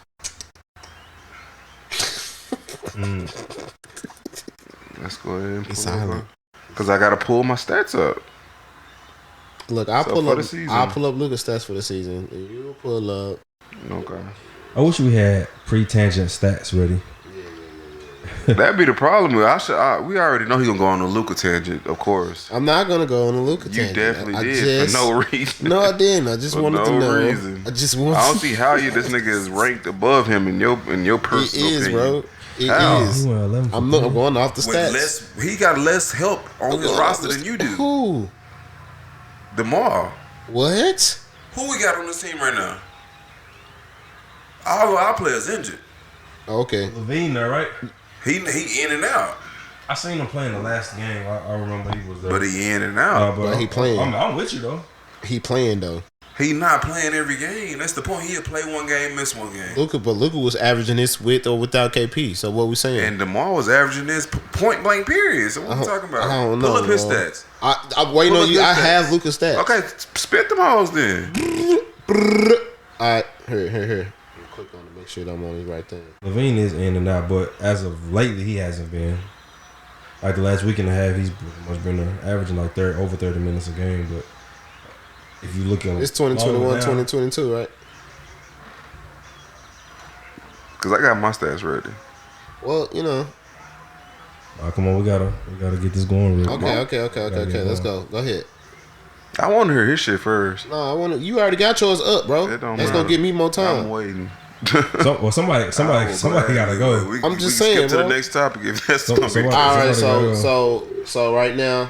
B: Let's go ahead and
A: Be silent.
B: Because I got to pull my stats up.
A: Look, I'll pull up Luka's stats for the season. And you pull up.
B: Okay.
C: I wish we had pre-tangent stats ready.
B: That'd be the problem. We already know he's gonna go on a Luka tangent, of course.
A: I'm not gonna go on a Luka tangent.
B: You definitely did for no reason.
A: No, I didn't. I just wanted to know.
B: Reason.
A: I just wanted.
B: I don't see how this nigga is ranked above him in your personal
A: It is,
B: opinion.
A: bro. It is. I'm going off the stats.
B: He got less help on his roster than you do.
A: Who?
B: DeMar.
A: What?
B: Who we got on this team right now? All of our players injured.
A: Okay.
C: LaVine there, right?
B: He in and out.
C: I seen him playing the last game. I remember he was there.
B: But he in and out.
A: But he playing.
C: I'm with you though.
A: He playing though.
B: He not playing every game. That's the point. He'll play one game, miss one game.
A: Luka was averaging this with or without KP. So what we saying?
B: And DeMar was averaging this point blank period. So what we talking about?
A: I don't know.
B: Pull up his stats.
A: I'm waiting on you. I have Luka's stats.
B: Okay, spit them hoes then.
A: Alright, here. Click on to make sure that I'm on the right thing.
C: LaVine is in and out, but as of lately, he hasn't been. Like the last week and a half, he's pretty much been averaging like over 30 minutes a game. But if you look at
A: it's 2021, 2022, right?
B: Because I got my stats ready.
A: Well, you know.
C: Come on, we gotta get this going real quick.
A: Okay. Let's go. Go ahead.
B: I want to hear his shit first.
A: No, I want to. You already got yours up, bro. That's gonna give me more time.
B: I'm waiting.
C: Somebody gotta go.
A: I'm just saying,
B: skip to
A: bro.
B: the next topic if that's gonna be.
A: All right, so right now,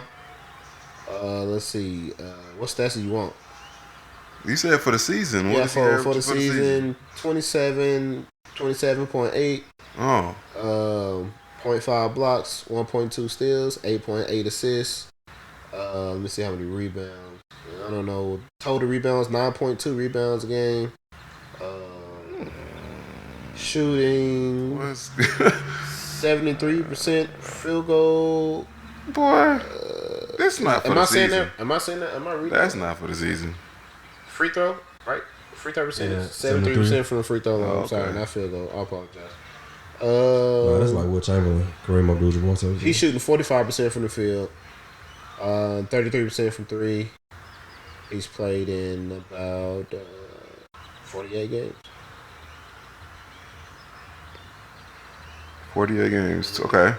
A: let's see. What stats do you want?
B: You said for the season.
A: Yeah, for the season, 27.8.
B: Oh.
A: 0.5 blocks, 1.2 steals, 8.8 assists. Let me see how many rebounds. I don't know. Total rebounds, 9.2 rebounds a game. Shooting, 73% field goal.
B: Boy, that's not for the season.
A: Am I saying that? Am I reading
B: That's
A: that?
B: not for the season.
A: Free throw, right? Free throw percentage,
C: Yeah,
A: 73% from the free throw line.
B: Oh,
A: I'm sorry,
B: okay.
A: not field goal. I apologize.
C: No, that's like Will Chamberlain, Kareem Abdul-Jabbar.
A: He's shooting 45% from the field, 33% from three. He's played in about 48 games.
B: 48 games. Okay.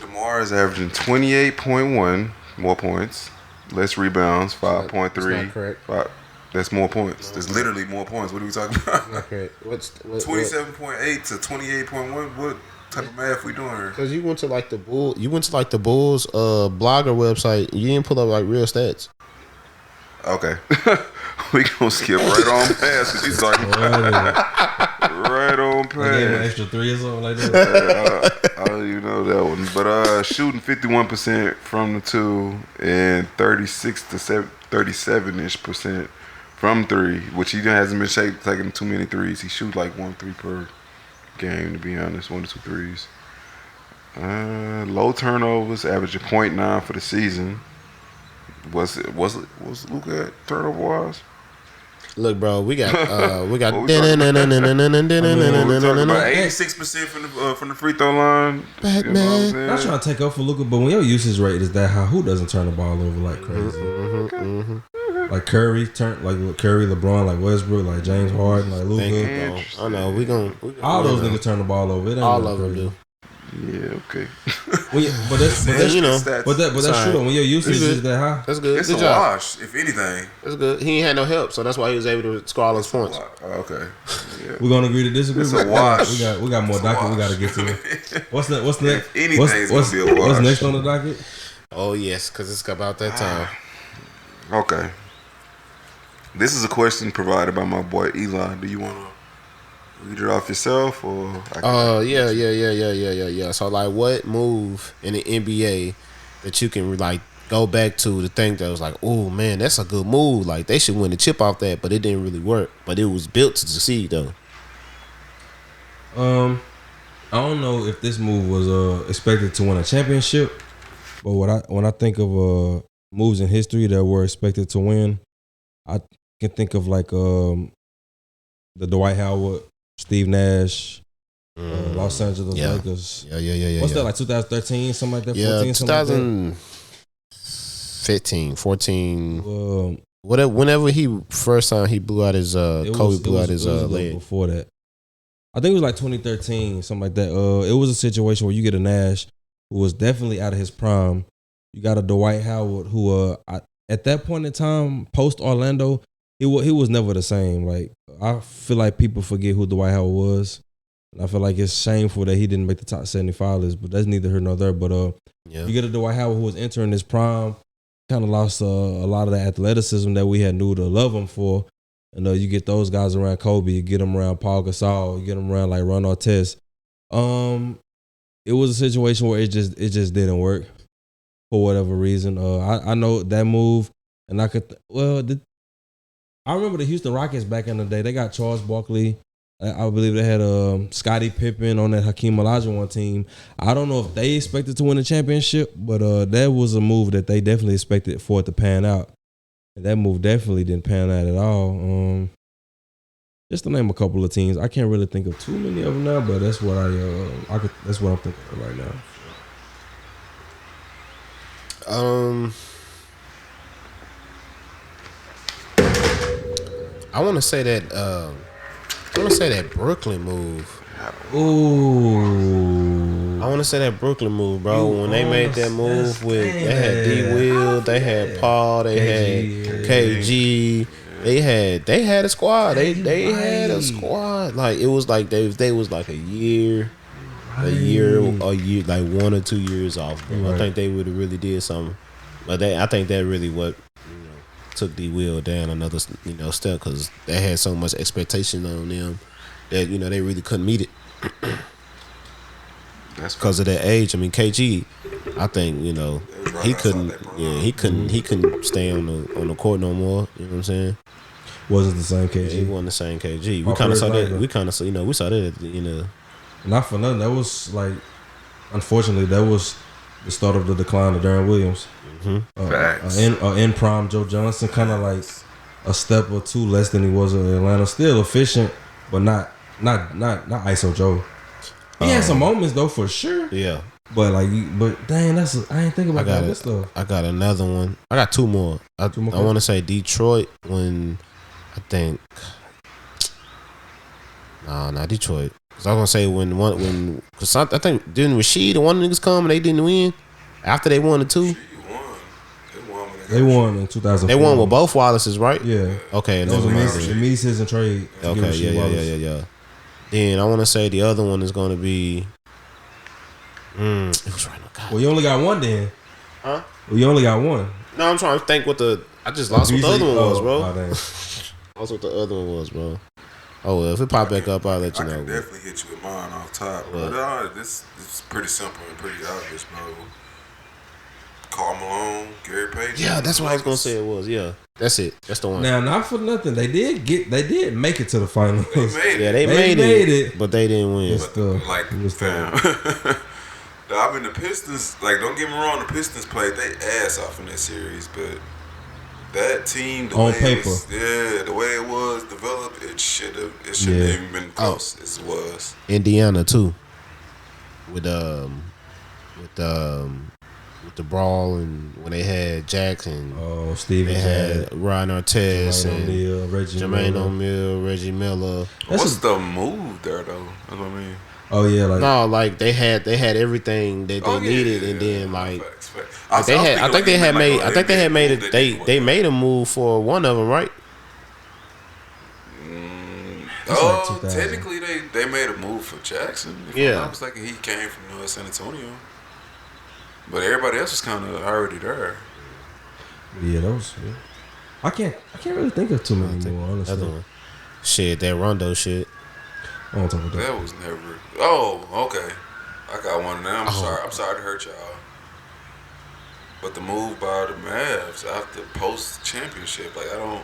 B: DeMar is averaging 28.1 more points, less rebounds, 5.3.
A: That's not correct.
B: That's more points. There's literally more points. What are we talking about?
A: Okay, what's
B: 27.8 to 28.1. What type of math we doing here?
A: Because you went to like the Bulls blogger website. You didn't pull up like real stats.
B: Okay. We gonna skip right on past what you talking about. Right on
C: They gave him an
B: past.
C: extra 3 or something like that.
B: I don't even know that one. But shooting 51% from the 2 and 36 to 37-ish % from 3, which he hasn't been taking too many threes. He shoots like 1 3 per game, to be honest, 1 to 2 threes. Low turnovers, averaging 0.9 for the season. Was Luka at turnover wise?
A: Look, bro, we got
B: What we talking about 86% from the free throw line.
A: Batman.
B: You know what I'm saying?
C: Not trying to take up for Luka, but when your usage rate is that high, who doesn't turn the ball over like crazy? Like Curry, LeBron, like Westbrook, like James Harden, like Luka.
A: I know we gonna
C: All those niggas turn the ball over. It ain't
A: all
C: nothing
A: of them
C: crazy.
A: do.
B: Yeah, okay.
C: But that's
A: you know.
C: But that's
A: Sorry.
C: true though. When your usage is that high,
A: That's good.
B: It's
A: Good
B: a
A: job.
B: wash, if anything.
A: That's good. He ain't had no help, so that's why he was able to score all his points.
B: Okay. Yeah.
C: we're gonna agree to disagree.
B: It's a wash.
C: We got more
B: It's a
C: docket. We
B: wash.
C: gotta get to it. What's next?
B: If anything's gonna be a wash.
C: What's next on the docket?
A: Oh yes, because it's about that time.
B: Okay. This is a question provided by my boy Eli. Do you want to read it off yourself or?
A: Yeah. So like, what move in the NBA that you can like go back to think that was like, oh man, that's a good move. Like they should win the chip off that, but it didn't really work. But it was built to succeed though.
C: I don't know if this move was expected to win a championship, but when I think of moves in history that were expected to win, I can think of like the Dwight Howard, Steve Nash, Los Angeles Lakers.
A: Yeah.
C: What's that, like 2013, something like that?
A: Yeah,
C: 14, something like that?
A: 2015, 14. Whenever he first time he blew out his Kobe blew out his leg.
C: Before that, I think it was like 2013, something like that. It was a situation where you get a Nash who was definitely out of his prime. You got a Dwight Howard who at that point in time, post Orlando, he was never the same. Like I feel like people forget who Dwight Howard was. And I feel like it's shameful that he didn't make the top 75 list, but that's neither here nor there. But you get a Dwight Howard who was entering his prime, kind of lost a lot of the athleticism that we had knew to love him for. And you get those guys around Kobe, you get them around Paul Gasol, you get them around like Ron Artest. It was a situation where it just didn't work for whatever reason. I know that move, and I could I remember the Houston Rockets back in the day. They got Charles Barkley. I believe they had Scottie Pippen on that Hakeem Olajuwon team. I don't know if they expected to win a championship, but that was a move that they definitely expected for it to pan out. And that move definitely didn't pan out at all. Just to name a couple of teams, I can't really think of too many of them now, but that's what that's what I'm thinking of right now.
A: I want to say that Brooklyn move.
C: Ooh.
A: I want to say that Brooklyn move, bro. When they made that move they had D. Will, they had Paul, they had KG. They had a squad. They had a squad. Like it was like they was like a year, like 1 or 2 years off. Bro. I think they would have really did something. But I think that really what took D Will down another step because they had so much expectation on them that they really couldn't meet it.
B: That's
A: because of that age. I mean, KG, I think he couldn't. Yeah, he couldn't stay on the court no more. You know what I'm saying?
C: Wasn't the same KG.
A: Yeah, he wasn't the same KG. We kind of saw that. We kind of we saw that.
C: Not for nothing. That was like, unfortunately, that was the start of the decline of Darren Williams.
B: Facts.
C: In prime Joe Johnson, kind of like a step or two less than he was in Atlanta. Still efficient, but not ISO Joe. He had some moments though, for sure.
A: Yeah.
C: But dang, I ain't think about that stuff.
A: I got another one. I got two more. I want to say Detroit when I think. No, not Detroit. Cause I was gonna say cause I think didn't Rashid and one of the niggas come and they didn't win after they won the two.
C: They won in 2004.
A: They won with both Wallaces, right?
C: Yeah.
A: Okay, and
C: that was a Mises and trade.
A: Okay, yeah. Then I want to say the other one is going to be. It was right. God.
C: Well, you only got one then.
A: Huh?
C: Well, you only got one.
A: No, I'm trying to think I just lost what the other one was, bro.
C: Oh,
A: Lost what the other one was, bro. Oh well, if it pop back up, I'll let you know.
B: I can definitely hit you with mine off top. But this is pretty simple and pretty obvious, bro. Karl Malone, Gary Payton.
A: Yeah, that's what I was gonna say. It was. Yeah, that's it. That's the one.
C: Now, not for nothing, they did make it to the finals.
B: They
A: made it, but they didn't win.
B: I mean, the Pistons. Like, don't get me wrong, the Pistons played they ass off in that series, but that team, the way it was developed, it should have even been close as it was.
A: Indiana too, with the brawl and when they had Jackson.
C: Oh, Steven.
A: They had Ryan Artest and Jermaine O'Neal, Reggie Miller.
B: What's the move there though? That's what I mean.
C: Oh yeah,
A: they had everything that they needed, and then
B: facts.
A: I think they had made a move for one of them, right?
B: Technically they made a move for Jackson. If I was thinking he came from San Antonio. But everybody else was kind of already there.
C: Yeah, those. Yeah. I can't really think of too many more, honestly.
A: Shit, that Rondo shit.
C: I don't talk about that.
B: That was never. Oh, okay. I got one now. I'm sorry to hurt y'all. But the move by the Mavs after post championship, like I don't.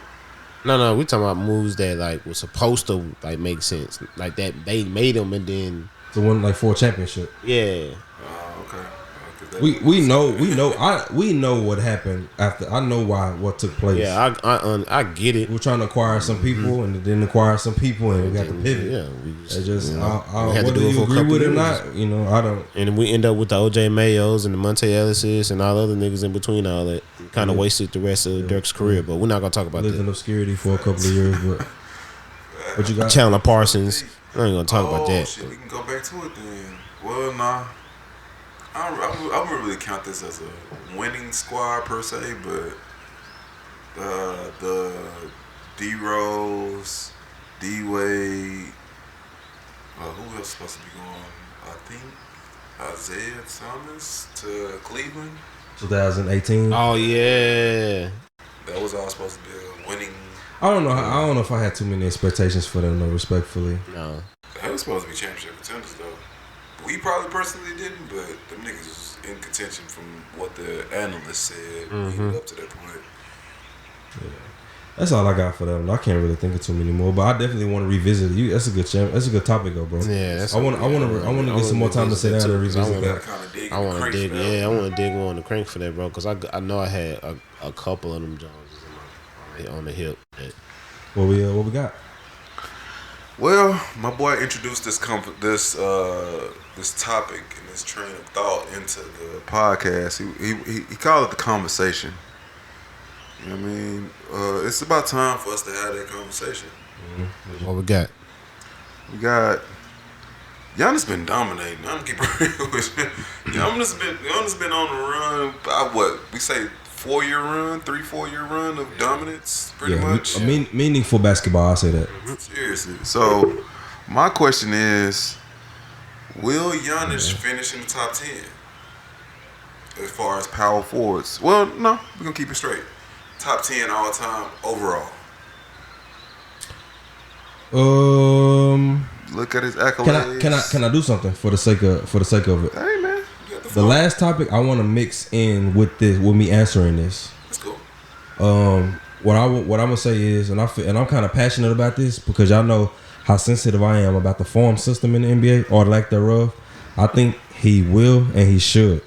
A: No, we talking about moves that like was supposed to like make sense, like that they made them and then
C: the one like for a championship.
A: Yeah.
B: Oh, okay.
C: We know what happened after. I know what took place.
A: Yeah, I get it.
C: We're trying to acquire some people and then acquire some people and we got to pivot.
A: Yeah,
C: whether you agree with it or not, I don't.
A: And we end up with the OJ Mayos and the Monte Ellises and all the other niggas in between all that. Kind of wasted the rest of Dirk's career, but we're not gonna talk about that.
C: Lived in obscurity for a couple of years, but you got
A: Chandler Parsons. I ain't gonna talk about that.
B: Shit, we can go back to it then. Well, nah. I wouldn't really count this as a winning squad per se, but the D Rose, D Wade, who else supposed to be going? I think Isaiah Thomas to Cleveland.
C: 2018.
A: Oh yeah,
B: that was all supposed to be a winning.
C: I don't know if I had too many expectations for them, though. Respectfully,
A: no.
B: That was supposed to be championship contenders, though. We probably personally didn't, but them niggas was in contention from what the analysts said leading up to that point.
C: Yeah. That's all I got for them. I can't really think of too many more, but I definitely want to revisit you. That's a good topic, though, bro.
A: Yeah,
C: I want to get some more time to sit down and revisit that.
B: I want to dig.
A: Yeah, I want to dig on the crank for that, bro, because I know I had a couple of them Joneses on the hip.
C: What we got?
B: Well, my boy introduced this topic and this train of thought into the podcast. He called it the conversation. You know what I mean? It's about time for us to have that conversation.
A: Mm-hmm. What we got?
B: We got Giannis been dominating. I'm keep real with you. Giannis been on the run by what we say 3-4 year run of dominance, pretty much.
C: A meaningful basketball, I say that.
B: Seriously. So, my question is, will Giannis finish in the top 10? as far as power forwards. Well, no, we're gonna keep it straight. Top 10 all time overall. Look at his accolades.
C: Can I do something for the sake of it?
B: Hey man,
C: the last topic I want to mix in with me answering this.
B: That's cool.
C: What I'm gonna say is, and I'm kind of passionate about this because y'all know how sensitive I am about the form system in the NBA or lack thereof. I think he will and he should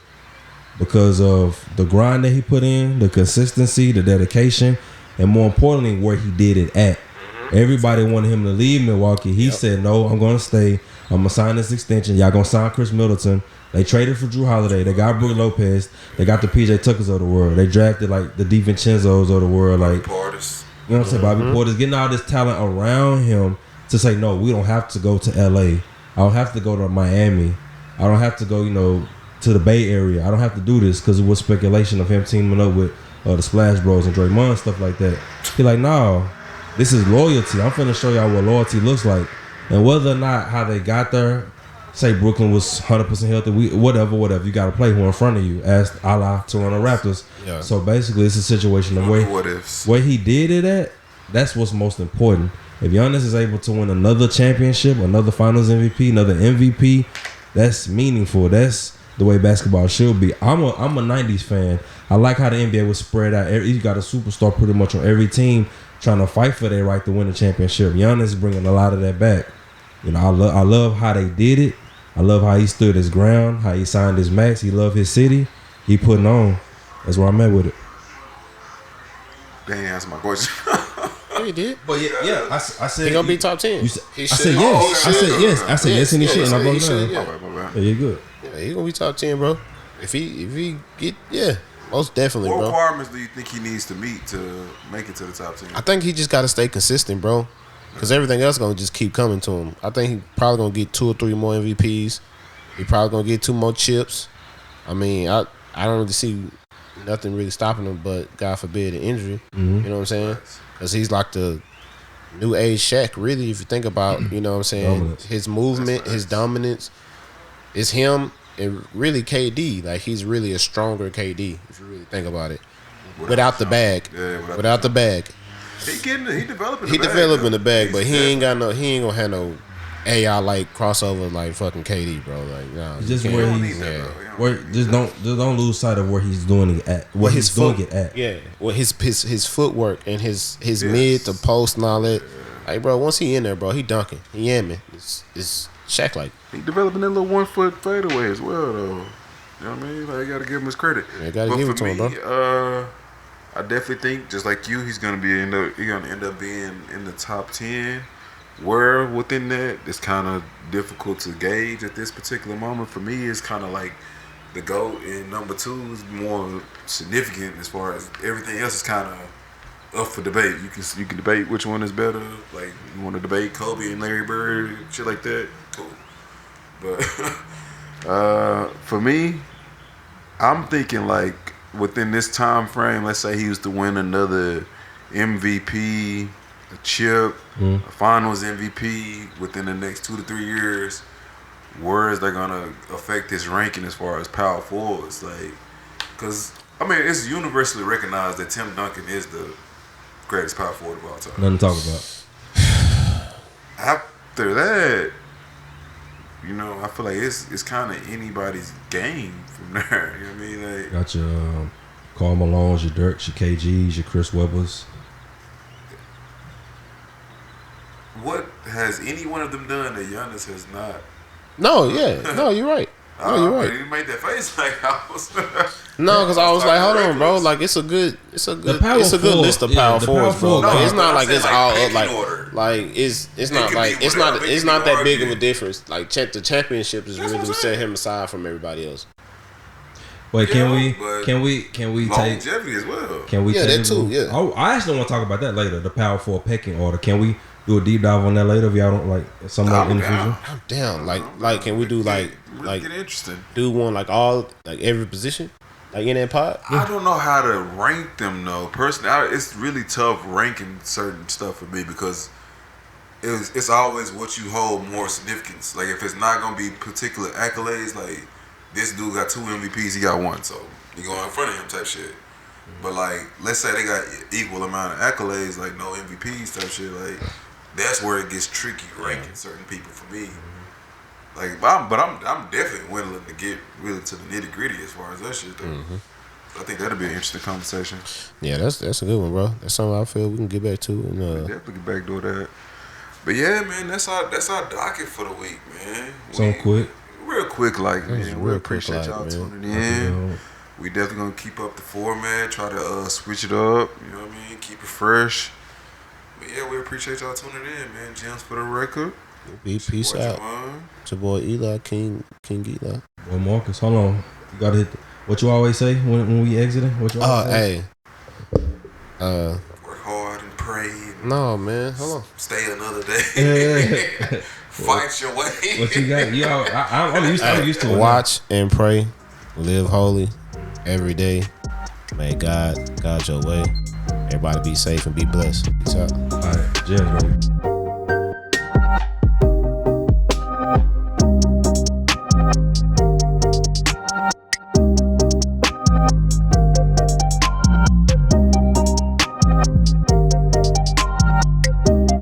C: because of the grind that he put in, the consistency, the dedication, and more importantly, where he did it at. Everybody wanted him to leave Milwaukee. He said, no, I'm going to stay. I'm going to sign this extension. Y'all going to sign Chris Middleton. They traded for Drew Holiday. They got Brook Lopez. They got the PJ Tuckers of the world. They drafted like the DiVincenzo's of the world. Like,
B: Portis.
C: You know what I'm saying? Bobby Portis getting all this talent around him to say, no, we don't have to go to LA. I don't have to go to Miami. I don't have to go, to the Bay Area. I don't have to do this because it was speculation of him teaming up with the Splash Bros and Draymond and stuff like that. He like, no, this is loyalty. I'm finna show y'all what loyalty looks like. And whether or not how they got there, say Brooklyn was 100% healthy, whatever. You got to play who in front of you, as a la Toronto Raptors. Yeah. So basically, it's a situation of where he did it at. That's what's most important. If Giannis is able to win another championship, another Finals MVP, another MVP, that's meaningful. That's the way basketball should be. I'm a 90s fan. I like how the NBA was spread out. You got a superstar pretty much on every team trying to fight for their right to win the championship. Giannis is bringing a lot of that back. I love how they did it. I love how he stood his ground, how he signed his max. He loved his city. He putting on. That's where I'm at with it.
B: They didn't answer my question.
A: Yeah, he did.
C: But yeah, I said
A: he gonna be top 10.
C: I said yes. I said yes. I said yes, and he should. And I broke it down.
B: Yeah,
C: you're good.
A: Yeah, he gonna be top 10, bro. If he get most definitely,
B: what
A: bro.
B: What requirements do you think he needs to meet to make it to the top 10?
A: I think he just got to stay consistent, bro. Because everything else going to just keep coming to him. I think he probably going to get 2 or 3 more MVPs. He probably going to get 2 more chips. I mean, I don't really see nothing really stopping him but, God forbid, an injury. Mm-hmm. You know what I'm saying? Because he's like the new age Shaq, really, if you think about, you know what I'm saying, dominance. His movement, his dominance. It's him and really KD. Like, he's really a stronger KD, if you really think about it. Without the bag.
B: Yeah,
A: without the bag.
B: He developing
A: the bag, but he ain't gonna have no AI like crossover like fucking KD, bro. Like, nah,
C: just where he's just don't lose sight of where he's doing it at. Where he's doing it at.
A: Yeah. Well, his footwork and his mid to post and all that. Like, bro, once he in there, bro, he dunking. He yamming. It's Shaq like.
B: He developing that little 1 foot fadeaway as well, though. You know what I mean? Like, you gotta give him his credit.
A: Yeah, gotta give it to him, bro.
B: I definitely think, just like you, he's gonna end up being in the top 10. Where within that, it's kind of difficult to gauge at this particular moment. For me, it's kind of like the GOAT, and number 2 is more significant as far as everything else is kind of up for debate. You can debate which one is better. Like, you want to debate Kobe and Larry Bird, shit like that. Cool. But for me, I'm thinking like, within this time frame, let's say he was to win another MVP, a chip, a Finals MVP within the next 2 to 3 years, where is that gonna affect his ranking as far as power forwards? Like, because I mean, it's universally recognized that Tim Duncan is the greatest power forward of all time.
C: Nothing to talk about.
B: After that, I feel like it's kind of anybody's game from there. You know what I mean? Like,
C: got your Karl Malone's, your Dirks, your KGs, your Chris Webbers.
B: What has any one of them done that Giannis has not?
A: No, yeah. No, you're right. No, you're right.
B: You made that face like I was.
A: No, because I was like, hold on, bro. Like, it's a good list of power forwards, bro. Like, it's not like it's all up. Like it's not that big of a difference. Like, the championship is really to set him aside from everybody else.
C: Wait, can we
B: longevity as well?
C: Can we?
A: Yeah, that too. Yeah.
C: I actually want to talk about that later. The power forward pecking order. Can we do a deep dive on that later if y'all don't like somewhere in the future?
A: I'm down. Like, can we do like
B: get interesting?
A: Do one like every position, like in that pod?
B: I don't know how to rank them though. Personally, it's really tough ranking certain stuff for me because it's always what you hold more significance. Like, if it's not gonna be particular accolades, like this dude got 2 MVPs, he got 1, so you go in front of him type shit. But like, let's say they got equal amount of accolades, like no MVPs type shit. Like, that's where it gets tricky ranking certain people for me. Like, I'm definitely willing to get really to the nitty gritty as far as that shit though. I think that'll be an interesting conversation.
A: Yeah, that's a good one, bro. That's something I feel we can get back to. And,
B: definitely get back to that. But yeah, man, that's our docket for the week, man. Real quick, like, man. We appreciate y'all tuning in. We definitely gonna keep up the format, try to switch it up, you know what I mean? Keep it fresh. But yeah, we appreciate y'all tuning in, man. Gems for the record.
A: Peace out. It's your boy Eli, King Eli.
C: Well, Marcus, hold on. You gotta hit what you always say when we exiting? What you always say?
B: Work hard and pray.
A: No, man. Hold on.
B: Stay another day. Fight your way.
C: What you got? I'm used to it.
A: Watch and pray. Live holy every day. May God guide your way. Everybody be safe and be blessed. Peace out.
C: All right. Cheers, baby.